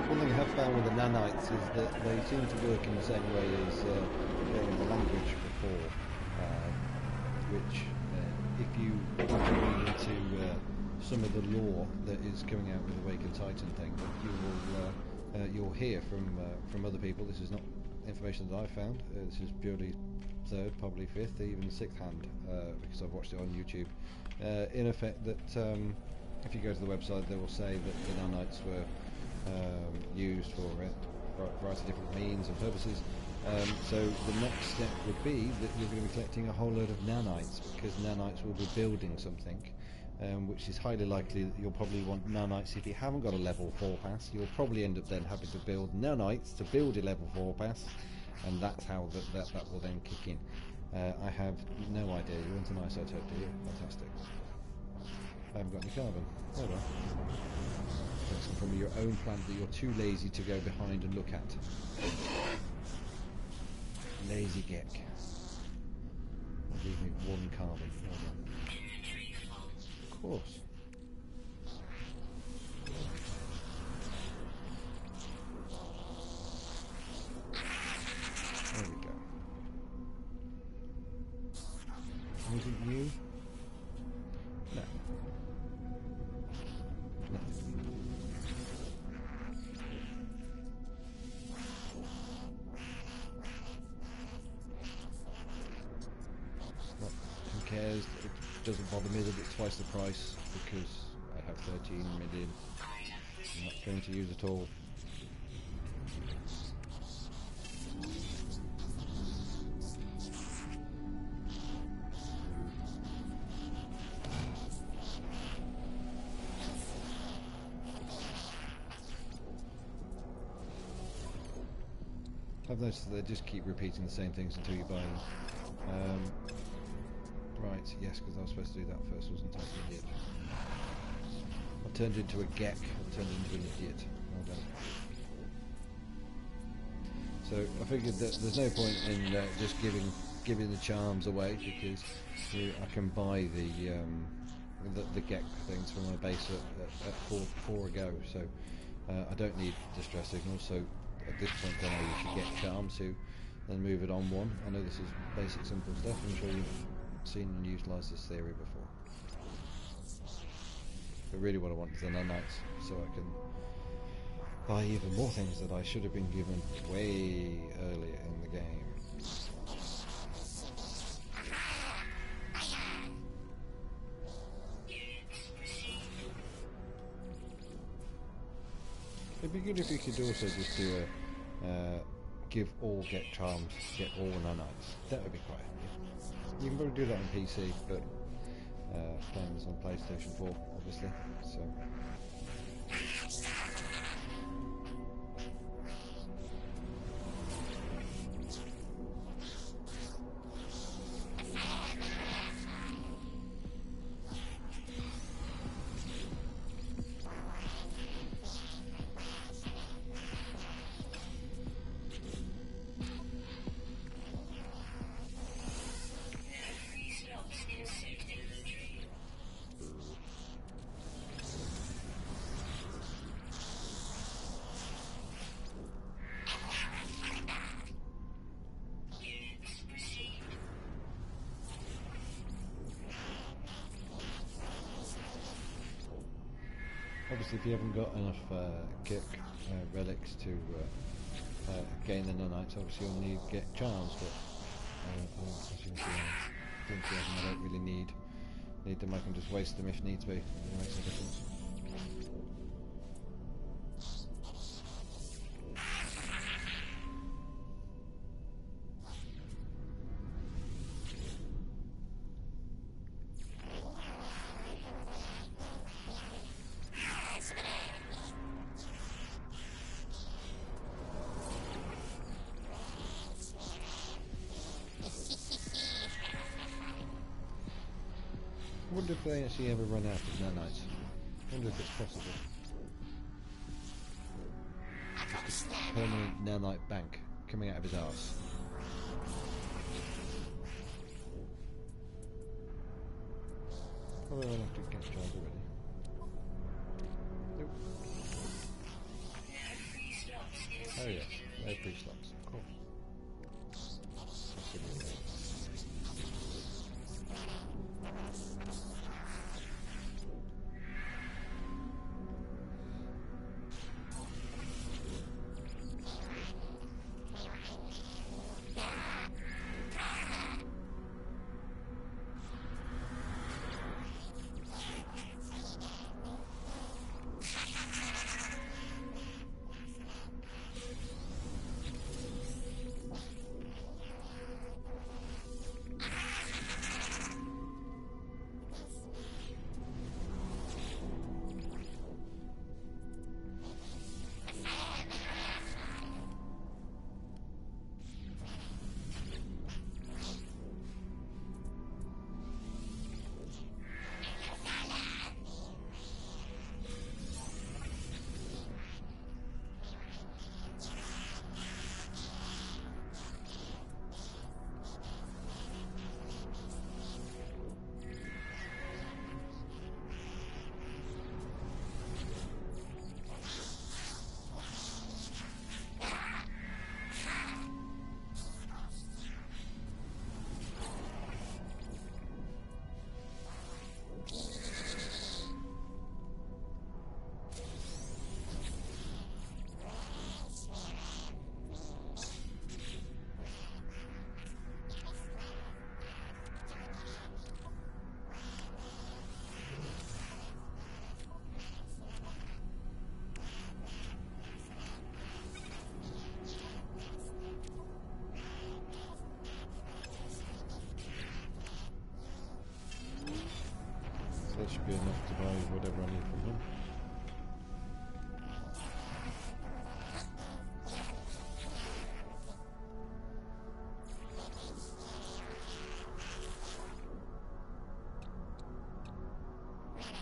One thing I have found with the nanites is that they seem to work in the same way as the language before, which if you read into some of the lore that is coming out with the Awakened Titan thing, you'll hear from other people. This is not information that I found. This is purely third, probably fifth, even sixth hand, because I've watched it on YouTube. In effect, that if you go to the website, they will say that the nanites were used for a variety of different means and purposes. So the next step would be that you're going to be collecting a whole load of nanites, because nanites will be building something, which is highly likely that you'll probably want nanites. If you haven't got a level 4 pass, you'll probably end up then having to build nanites to build a level 4 pass, and that's how that will then kick in. I have no idea. You want an isotope, do you? Fantastic. I haven't got any carbon. Oh well. Take some from your own plant that you're too lazy to go behind and look at. Lazy geck. Leave me one carbon. Well done. Of course. There we go. Anything new? No. Nothing. Well, who cares? It doesn't bother me that it's twice the price, because I have 13 million I'm not going to use at all. I've noticed that they just keep repeating the same things until you buy them. Right, yes, because I was supposed to do that first, wasn't I? Idiot. I turned into a geck, I turned into an idiot. Well done. So I figured that there's no point in just giving the charms away, because I can buy the geck things from my base at 4 a go, so I don't need distress signals. So at this point I know you should get charms to then move it on one. I know this is basic simple stuff. I'm sure you've seen and utilised this theory before. But really what I want is the nanites, so I can buy even more things that I should have been given way earlier in the game. It'd be good if you could also just do a give all get charms, get all nanites. That would be quite handy. You can probably do that on PC, but playing this on PlayStation 4, obviously. So. Obviously, if you haven't got enough kick relics to gain the nanites, obviously you'll need get charms. But as you can see, I don't really need them. I can just waste them if needs be. It makes a difference. wonder if they actually ever run out of nanites. Wonder if it's possible. Just a permanent nanite bank coming out of his arse. Although I'll have to get Java ready. Nope. Oh yes, no free slots, of course. That should be enough to buy whatever I need from him.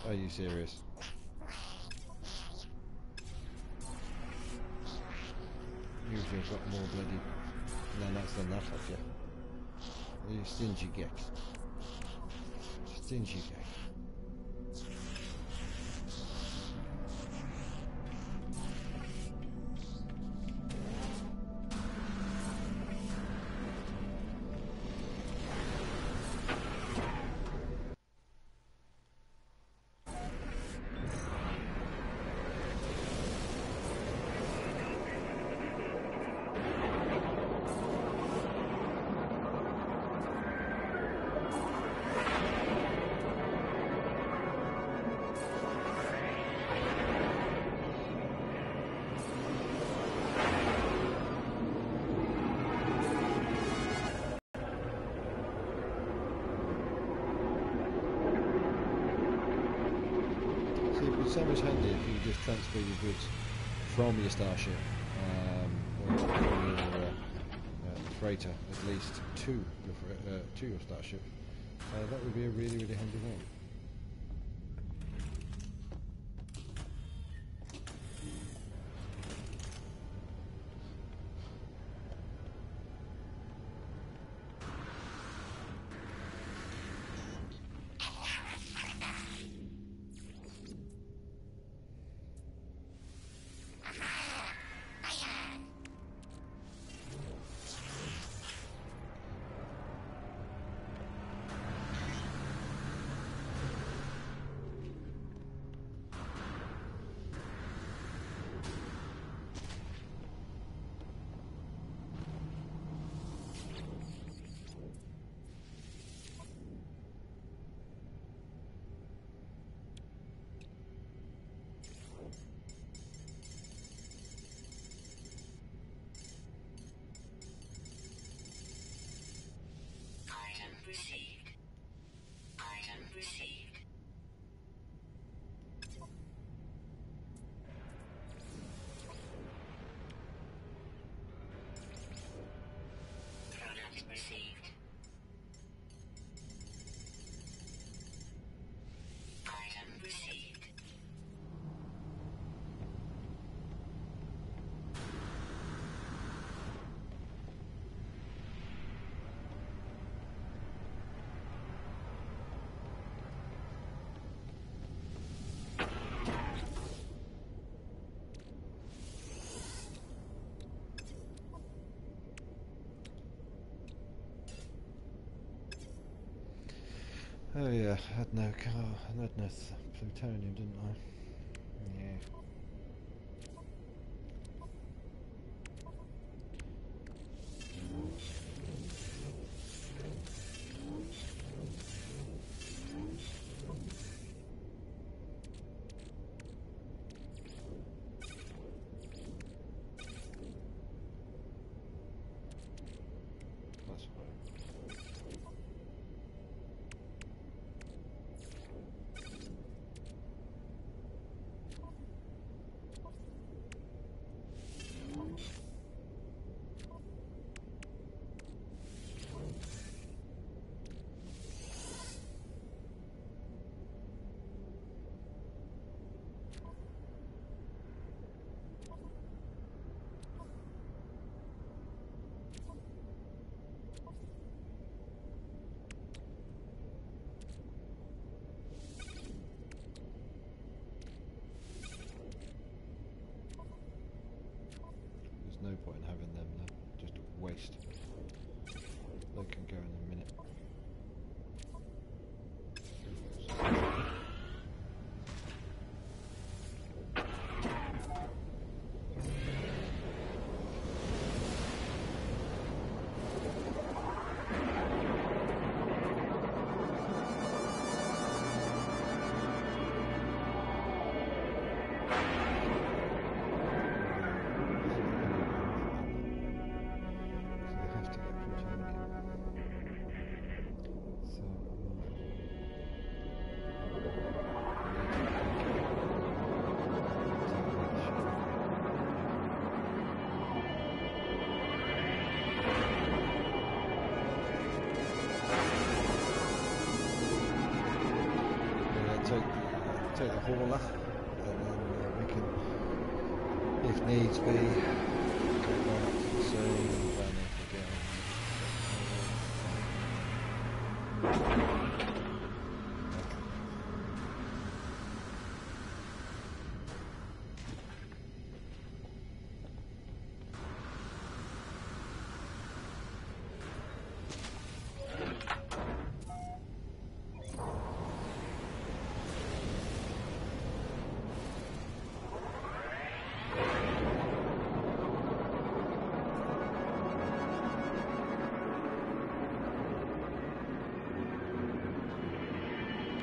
Are you serious? Usually I've got more bloody nanites than that off you. You stingy gek. Stingy gek. It's so much handy if you just transfer your goods from your starship or your freighter at least to your starship. That would be a really, really handy thing. Received. Item received. Product received. Oh yeah, I had no car, I had no plutonium, didn't I? Yeah. That's fine. There's no point in having them though, just a waste. They can go in a minute. Take the hauler, and then we can, if needs be, go back to the scene and plan it again.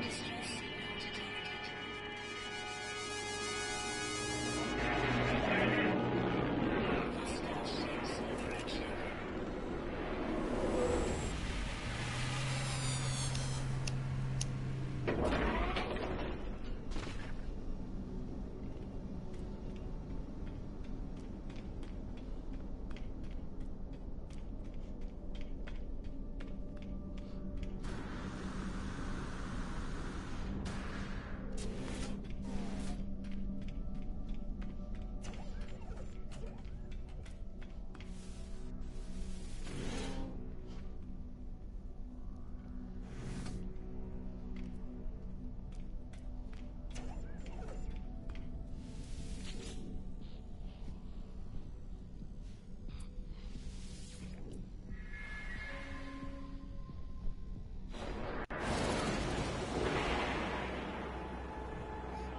Distress signal detected. Hostile ships approaching.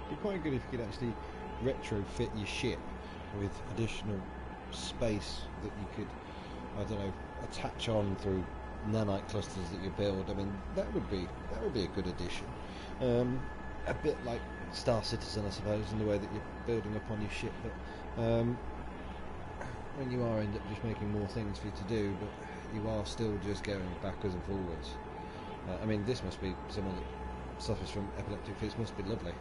It'd be quite good if you could actually retrofit your ship with additional space that you could, I don't know, attach on through nanite clusters that you build. I mean, that would be a good addition. A bit like Star Citizen, I suppose, in the way that you're building up on your ship. But when you are end up just making more things for you to do, but you are still just going backwards and forwards. I mean, this must be someone that suffers from epileptic fits. Must be lovely.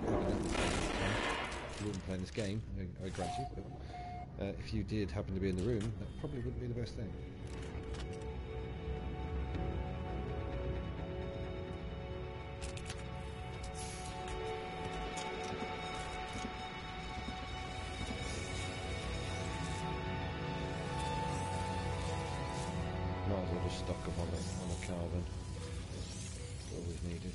You wouldn't play this game, I grant you, but if you did happen to be in the room, that probably wouldn't be the best thing. Might as well just stock up on the carbon. Always needed.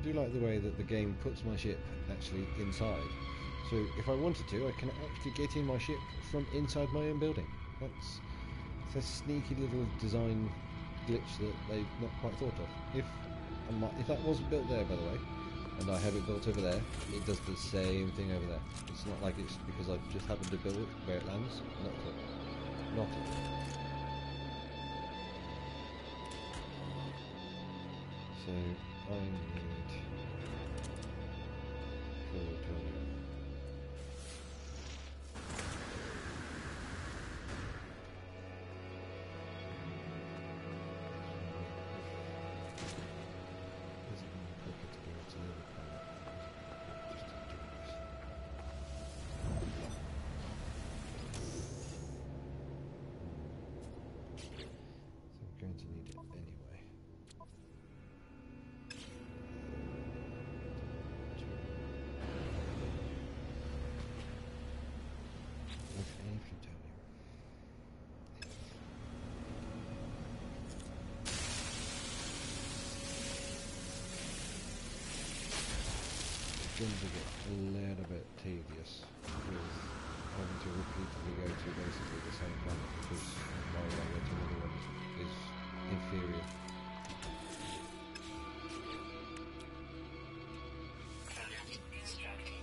do like the way that the game puts my ship actually inside. So if I wanted to, I can actually get in my ship from inside my own building. That's a sneaky little design glitch that they've not quite thought of. If that wasn't built there, by the way, and I have it built over there, it does the same thing over there. It's not like it's because I've just happened to build it where it lands. Not at all. Not at all. So I need 420. Is it going to be quicker to be able to live upon it? Just to do this. So I'm going to need it anyway. With any plutonium. Begins to get a little bit tedious with having to repeatedly go to basically the same planet because my way to another one is inferior. Planet constructed.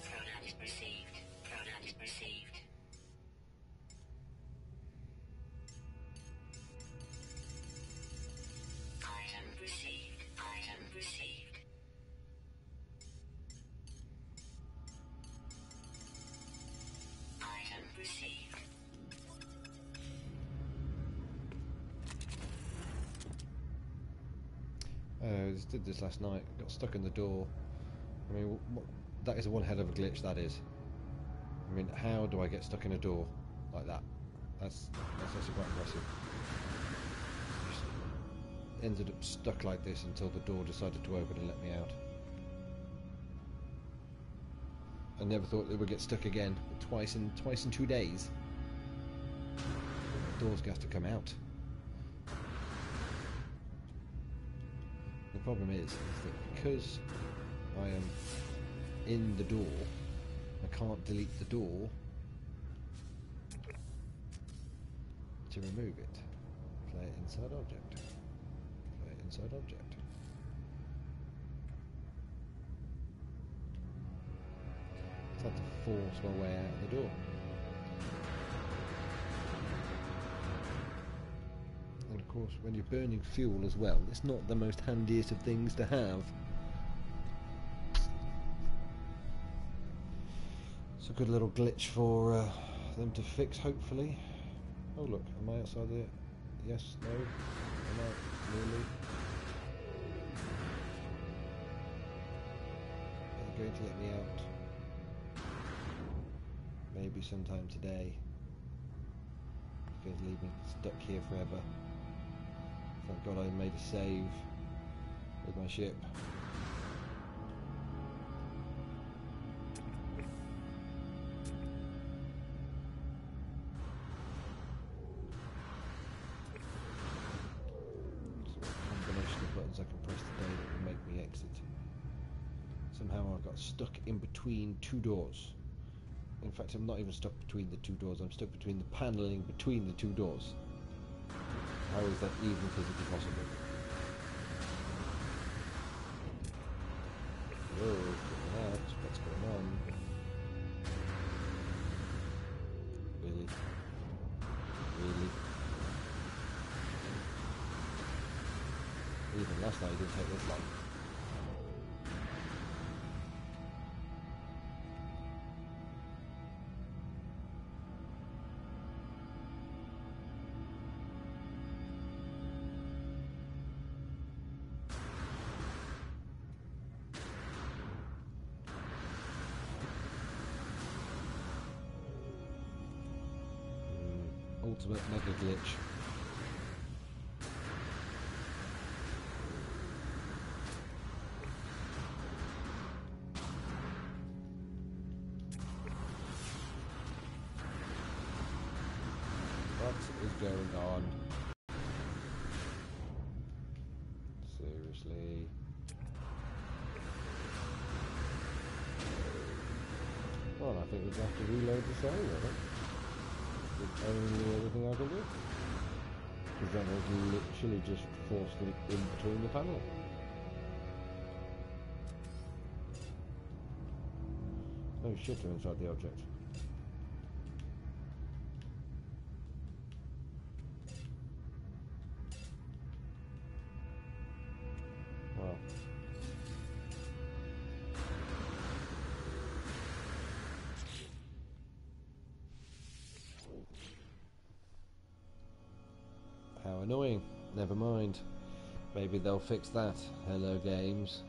Product received. Product received. Item received. Item received. Item received. I just did this last night, got stuck in the door. I mean, that is one hell of a glitch, that is. I mean, how do I get stuck in a door like that? That's actually quite impressive. Just ended up stuck like this until the door decided to open and let me out. I never thought it would get stuck again, but twice in 2 days. The door's got to come out. The problem is that because I am in the door, I can't delete the door to remove it. Play inside object. Play inside object. So I have to force my way out of the door. And of course, when you're burning fuel as well, it's not the most handiest of things to have. It's a good little glitch for them to fix, hopefully. Oh look, am I outside there? Yes, no? Am I? Nearly? Are you going to let me out? Maybe sometime today. You guys leave me stuck here forever. Thank God I made a save with my ship. Buttons I can press today that will make me exit. Somehow I got stuck in between two doors. In fact, I'm not even stuck between the two doors, I'm stuck between the panelling between the two doors. How is that even physically possible? Whoa, looking out, what's going on? Really? Really? Even last night it didn't take this long. ultimate mega glitch. What is going on? Seriously. Well, I think we'd have to reload this area, right? The only other thing I can do. Because then I've literally just forced them in between the panel. Oh shit, they're inside the object. Well. How annoying. Never mind. Maybe they'll fix that. Hello, games.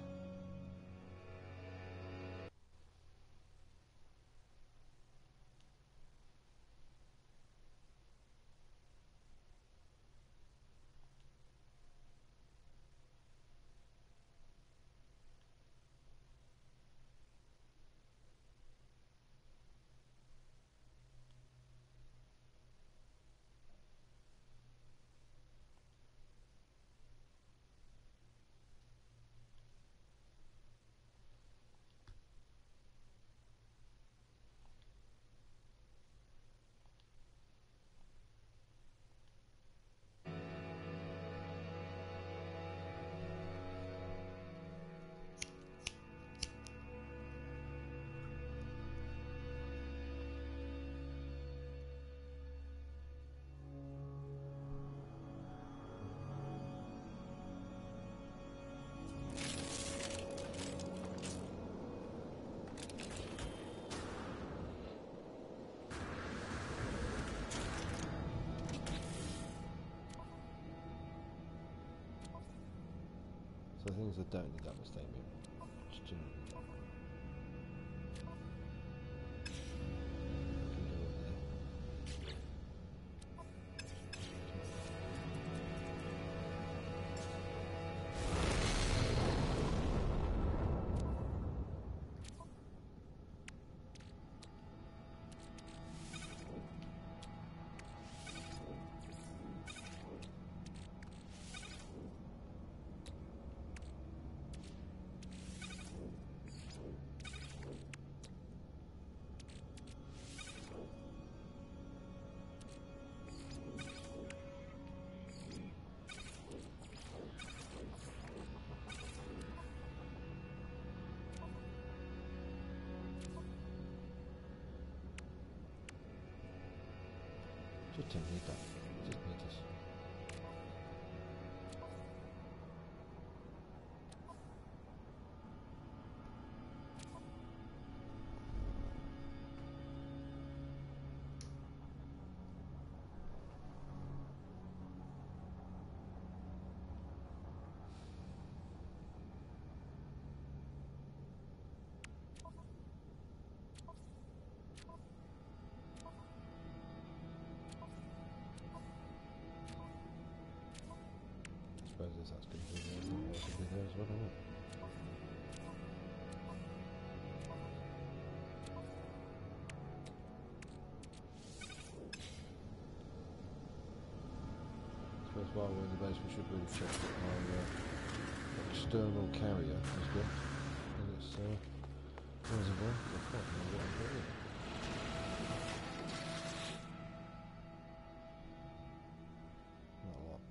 So things that don't need that much stay moving. Just generally. Can go up there. Just don't need that. Just need this. Suppose that's going to be there, and also be there as well, isn't it? Suppose while we're in the base, we should really check that our external carrier has got in its reservoir. I can't remember what I'm doing. Not a lot.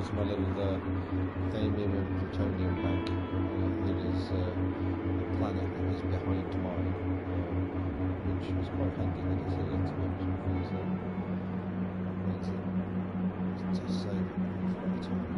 is my little Thamium and Plutonium bank. That is a planet that is behind mine, which is quite handy that it's here, to be honest, because makes it to save it for time.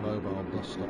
Mobile bus stop.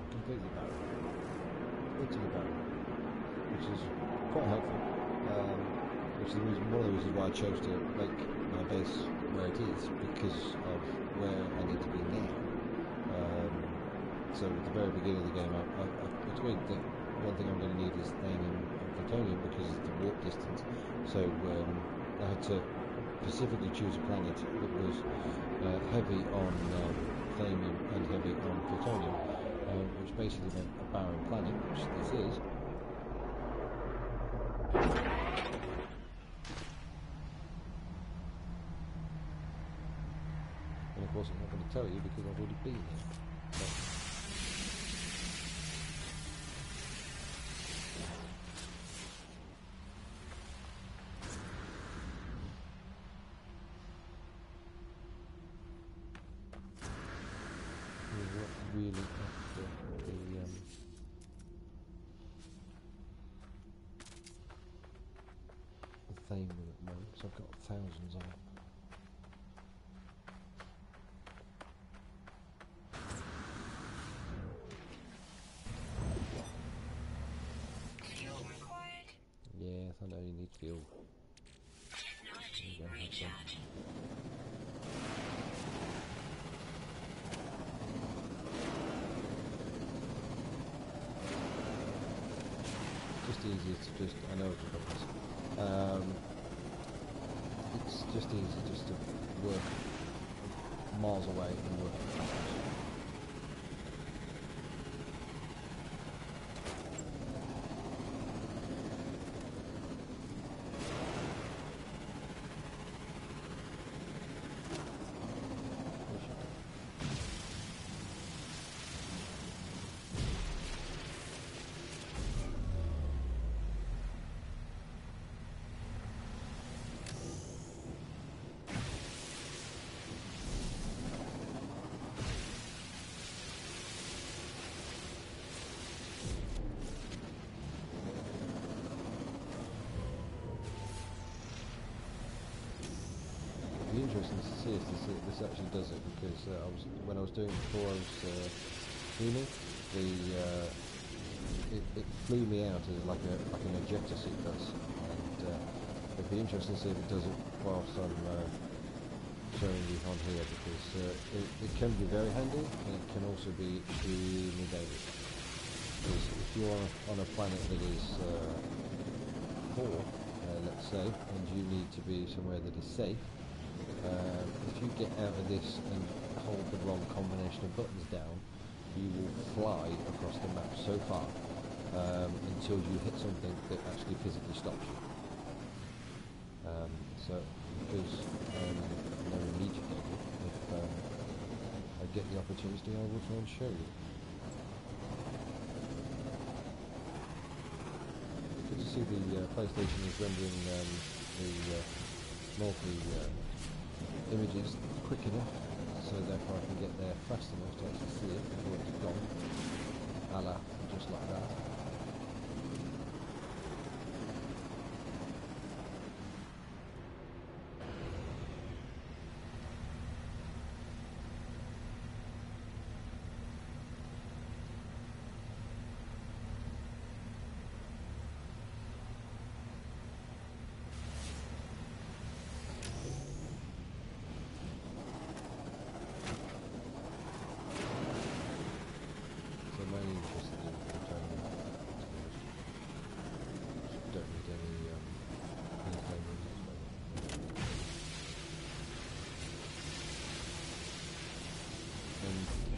Completely barren, utterly barren, which is quite helpful. Which is the reason, one of the reasons why I chose to make my base where it is, because of where I need to be now. So at the very beginning of the game, I agreed that one thing I'm going to need is Thamium and Plutonium because of the warp distance. So I had to specifically choose a planet that was heavy on Thamium and heavy on Plutonium. Which basically meant a barren planet, which this is. And of course I'm not going to tell you because I've already been here. Really after the Thamium at the moment, so I've got thousands of it. Fuel required. Yes, I know you need fuel. Technology recharge. Just easier to just, I know it's it's just easy just to work miles away and work at house. Interesting to see if this actually does it, because when I was doing it before I was tuning, it flew me out as like an ejector seat does, and it'd be interesting to see if it does it whilst I'm showing you on here, because it can be very handy and it can also be extremely dangerous. Because if you're on a planet that is poor, let's say, and you need to be somewhere that is safe, if you get out of this and hold the wrong combination of buttons down, you will fly across the map so far until you hit something that actually physically stops you. So, because no immediate danger, if I get the opportunity, I will try and show you. Good to see the PlayStation is rendering the multi images quick enough, so therefore I can get there fast enough to actually see it before it's gone. A la just like that.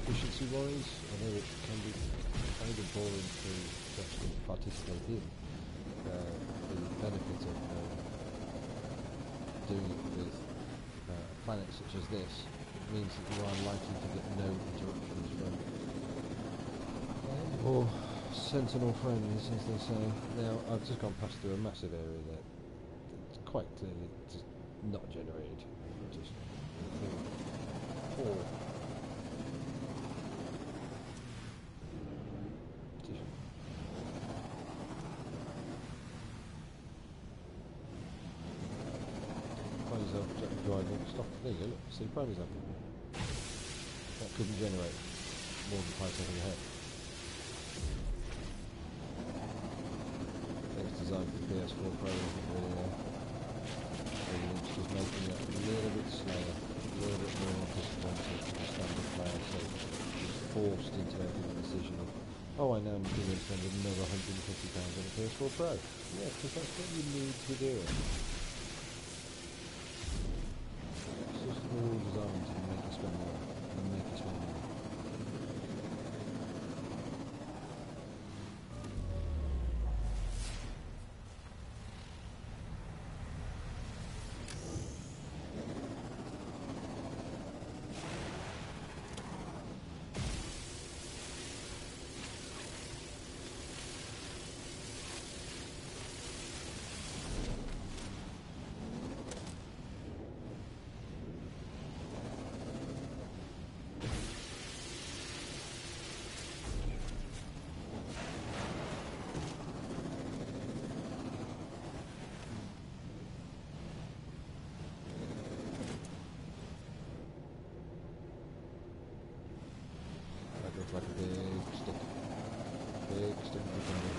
Efficiency-wise, I know it can be kind of boring to actually participate in. The benefit of doing it with planets such as this means that you are likely to get no interruptions from or sentinel friends, as they say. Now, I've just gone past through a massive area that it's quite clearly just not generated. Just poor. Driving, stop, there you go, look, see prime example. That couldn't generate more than 5 seconds ahead. It's designed for the PS4 Pro, isn't really there. It's just making it a little bit slower, a little bit more disappointing for the standard player, so it's forced into making the decision of, oh, I now need to spend another £150 on a PS4 Pro. Yeah, because that's what you need to do it. All designed to make you spend more and make you spend more. Like a big stick of container.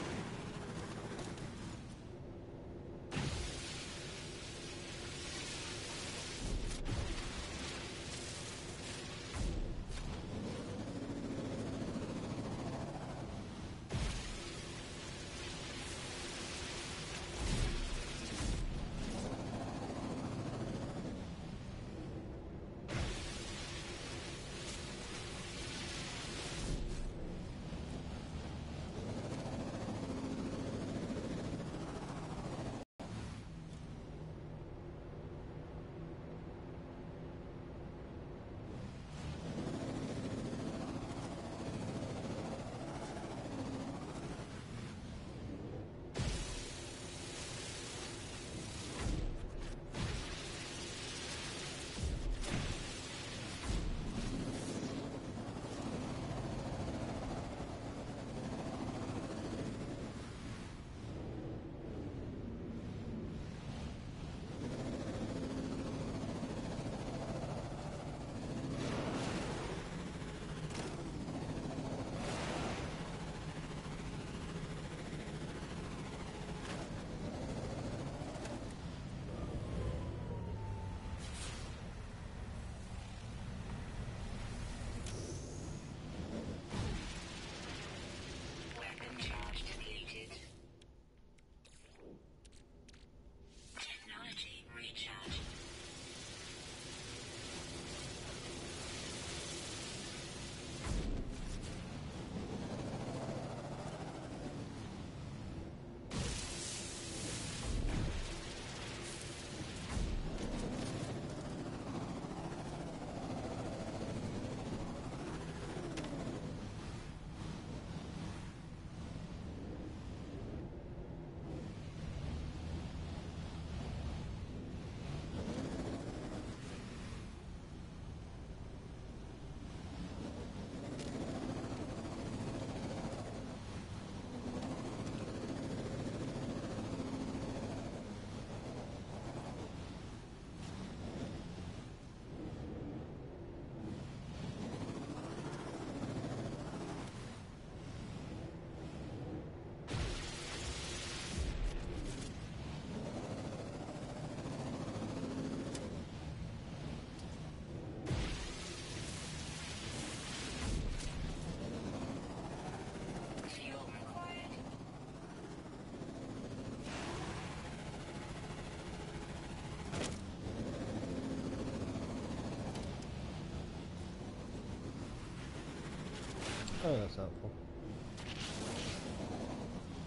Oh, that's helpful.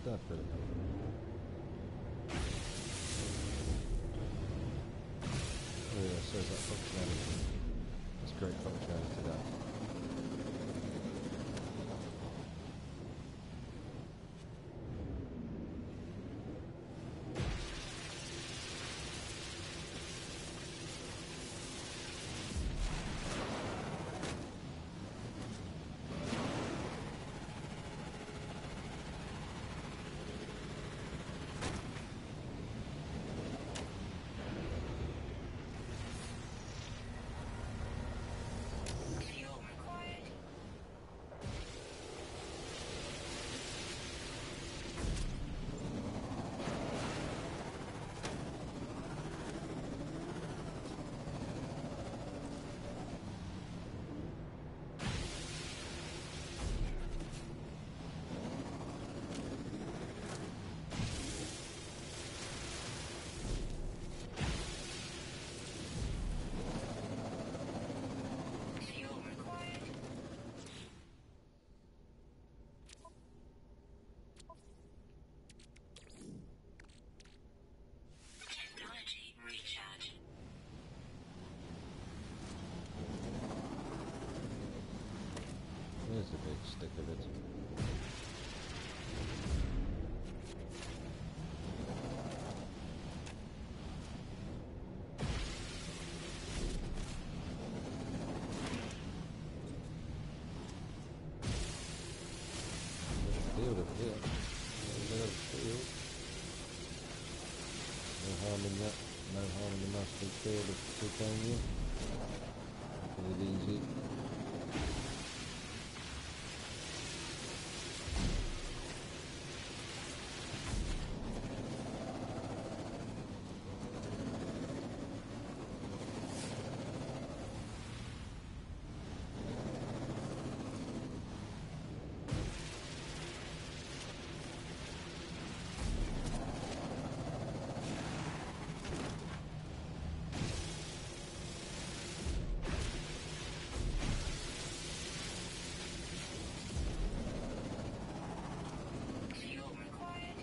That's really helpful. Oh yeah, so is that functionality. That's great functionality there. Fuel required. Fuel required. Technology recharge. There's a big stick of it. Field over here. Another field. No harm in that. No harm in the master field of titanium. Making it easy. Fuel required.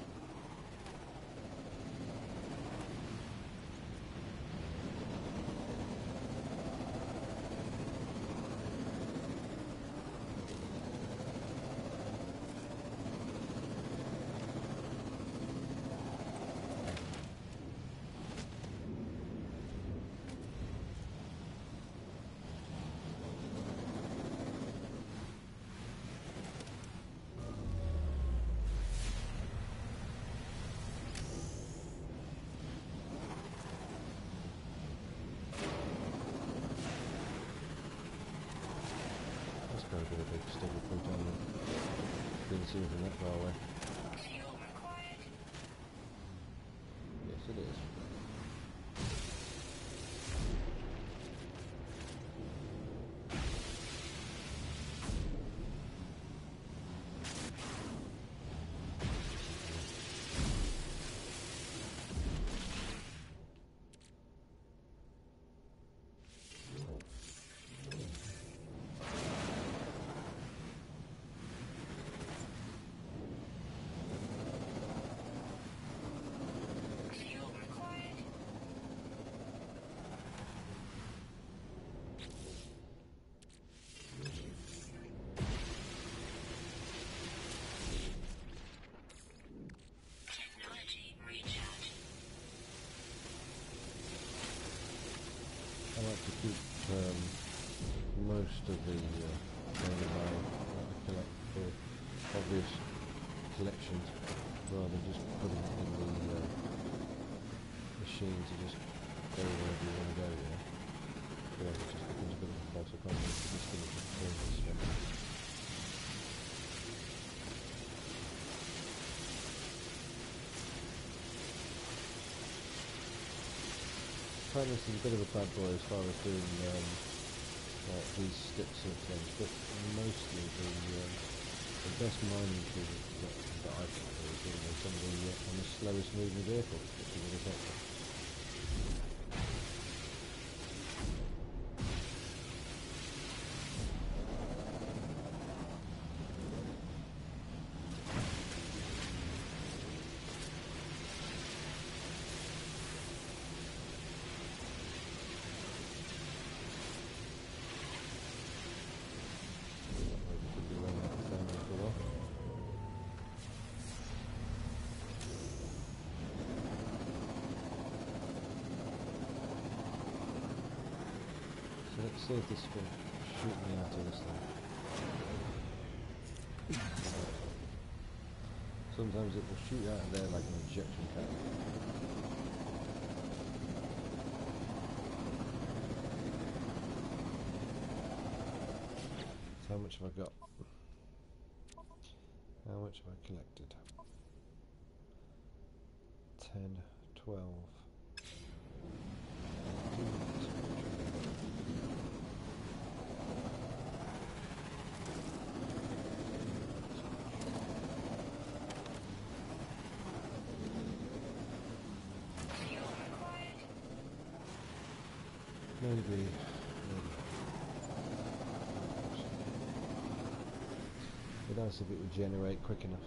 Let's go with a big stick of plutonium. Didn't see anything that far away. Fuel required. Yes, it is. Fuel required. Technology recharge. I like to keep most of the data line that I collect for obvious collections, rather than just putting it in the machine to just go wherever you want to go. Yeah, I feel like it just becomes a bit of a false economy to just give it to spend. Permadeath is a bit of a bad boy as far as doing these sticks of things, but mostly the best mining tool that I've got is some of the on the slowest moving vehicles, which is really helpful. see if this will shoot me out of this thing. Sometimes it will shoot out of there like an injection cut. So how much have I got? How much have I collected? 10, 12. Maybe. It'd be nice if it would generate quick enough.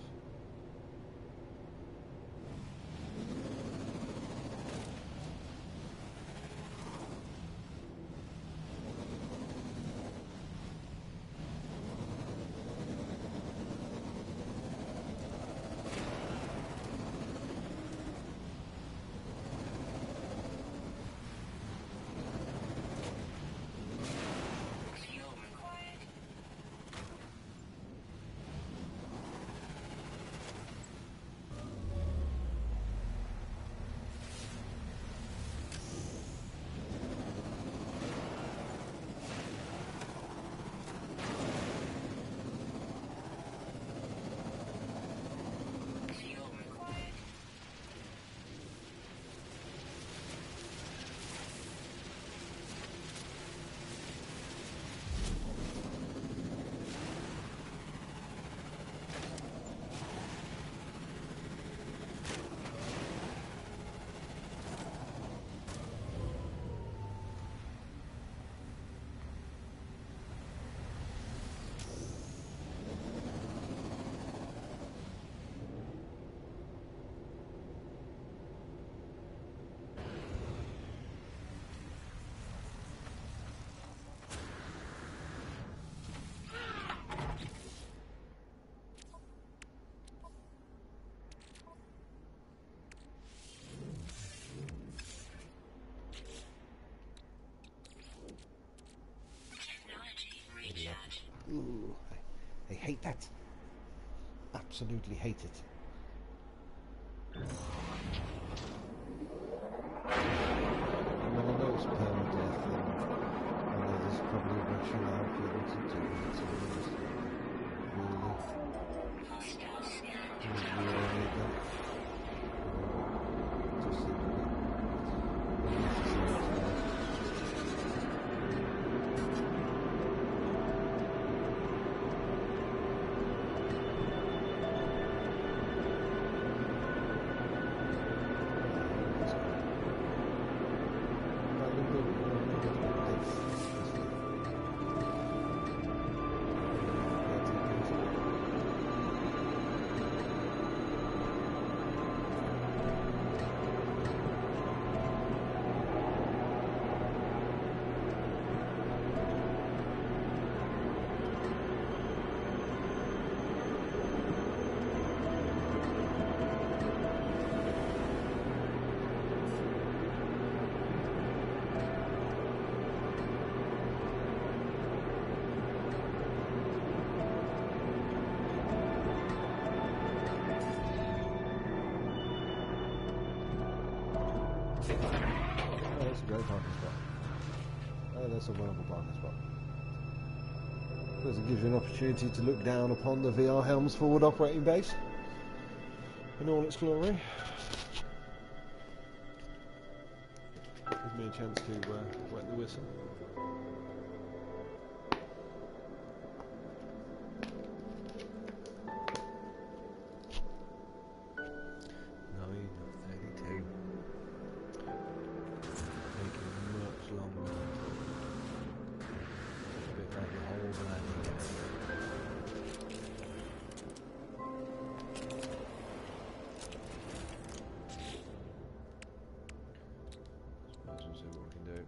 Fuel required. Fuel required. Technology recharge. Ooh, I hate that. Absolutely hate it. I mean, I know it's permadeath, and I know there's probably a rationale for it to do it, so we just Hostile scan really need that. Just see if we need to see what's there. Oh, that's a great parking spot. Oh, that's a wonderful parking spot. Because it gives you an opportunity to look down upon the VR Helms forward operating base in all its glory. Gives me a chance to wet the whistle. No, not 32. Taking much longer. A bit like a whole landing. Suppose we'll see what we can do.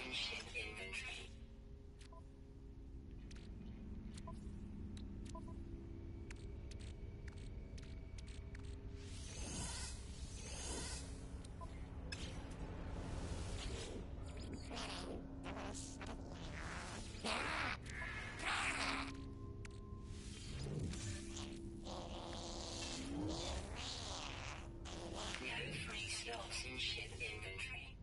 in ship inventory. No free slots in ship inventory.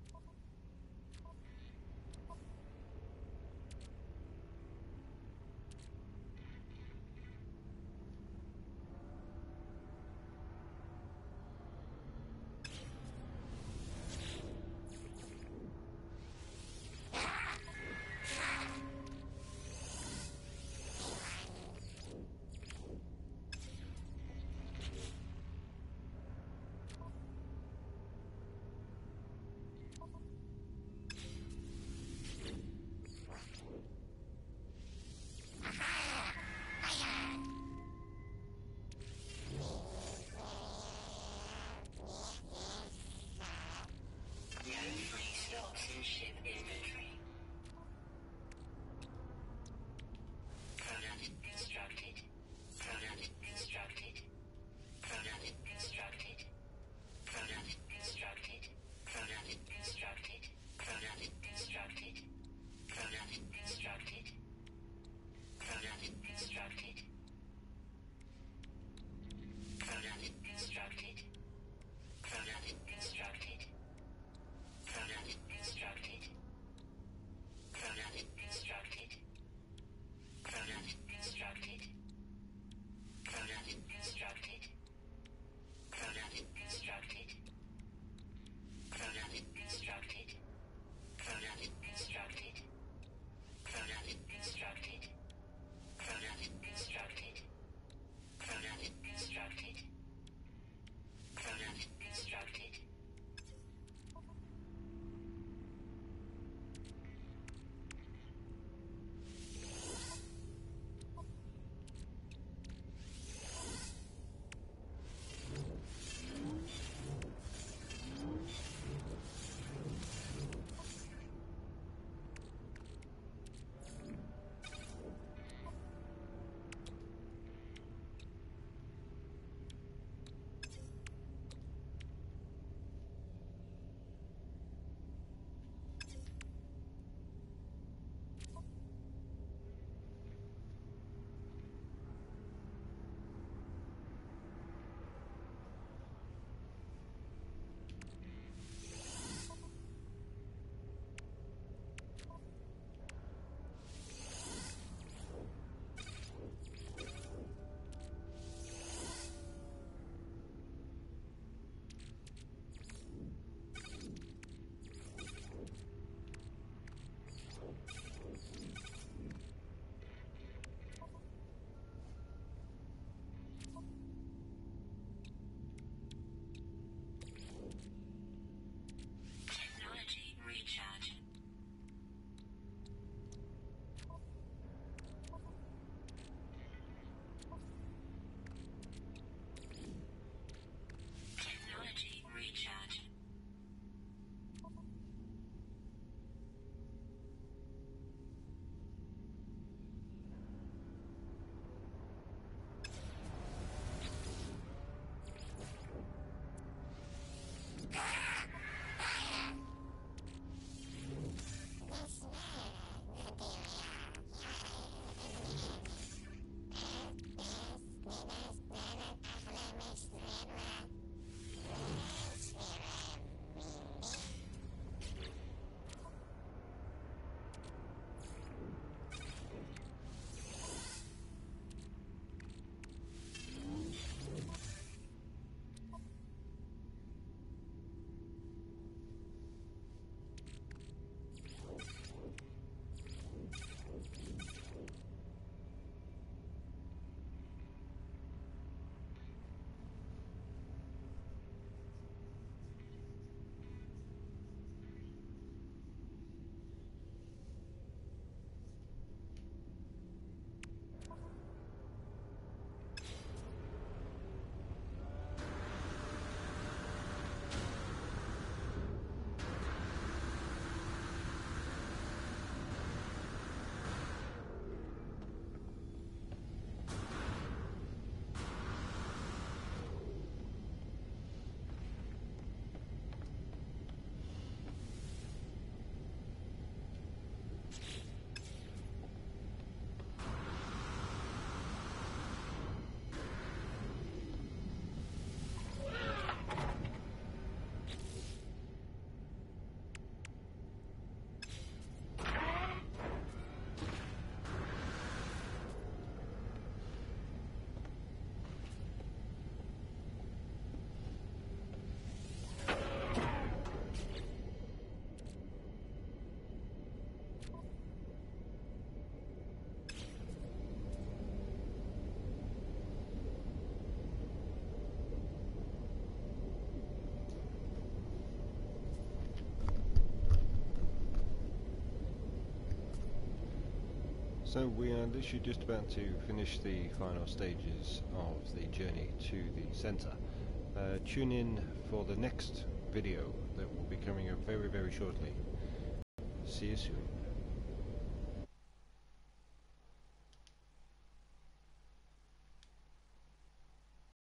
So we are literally just about to finish the final stages of the journey to the centre. Tune in for the next video that will be coming up very, very shortly. See you soon.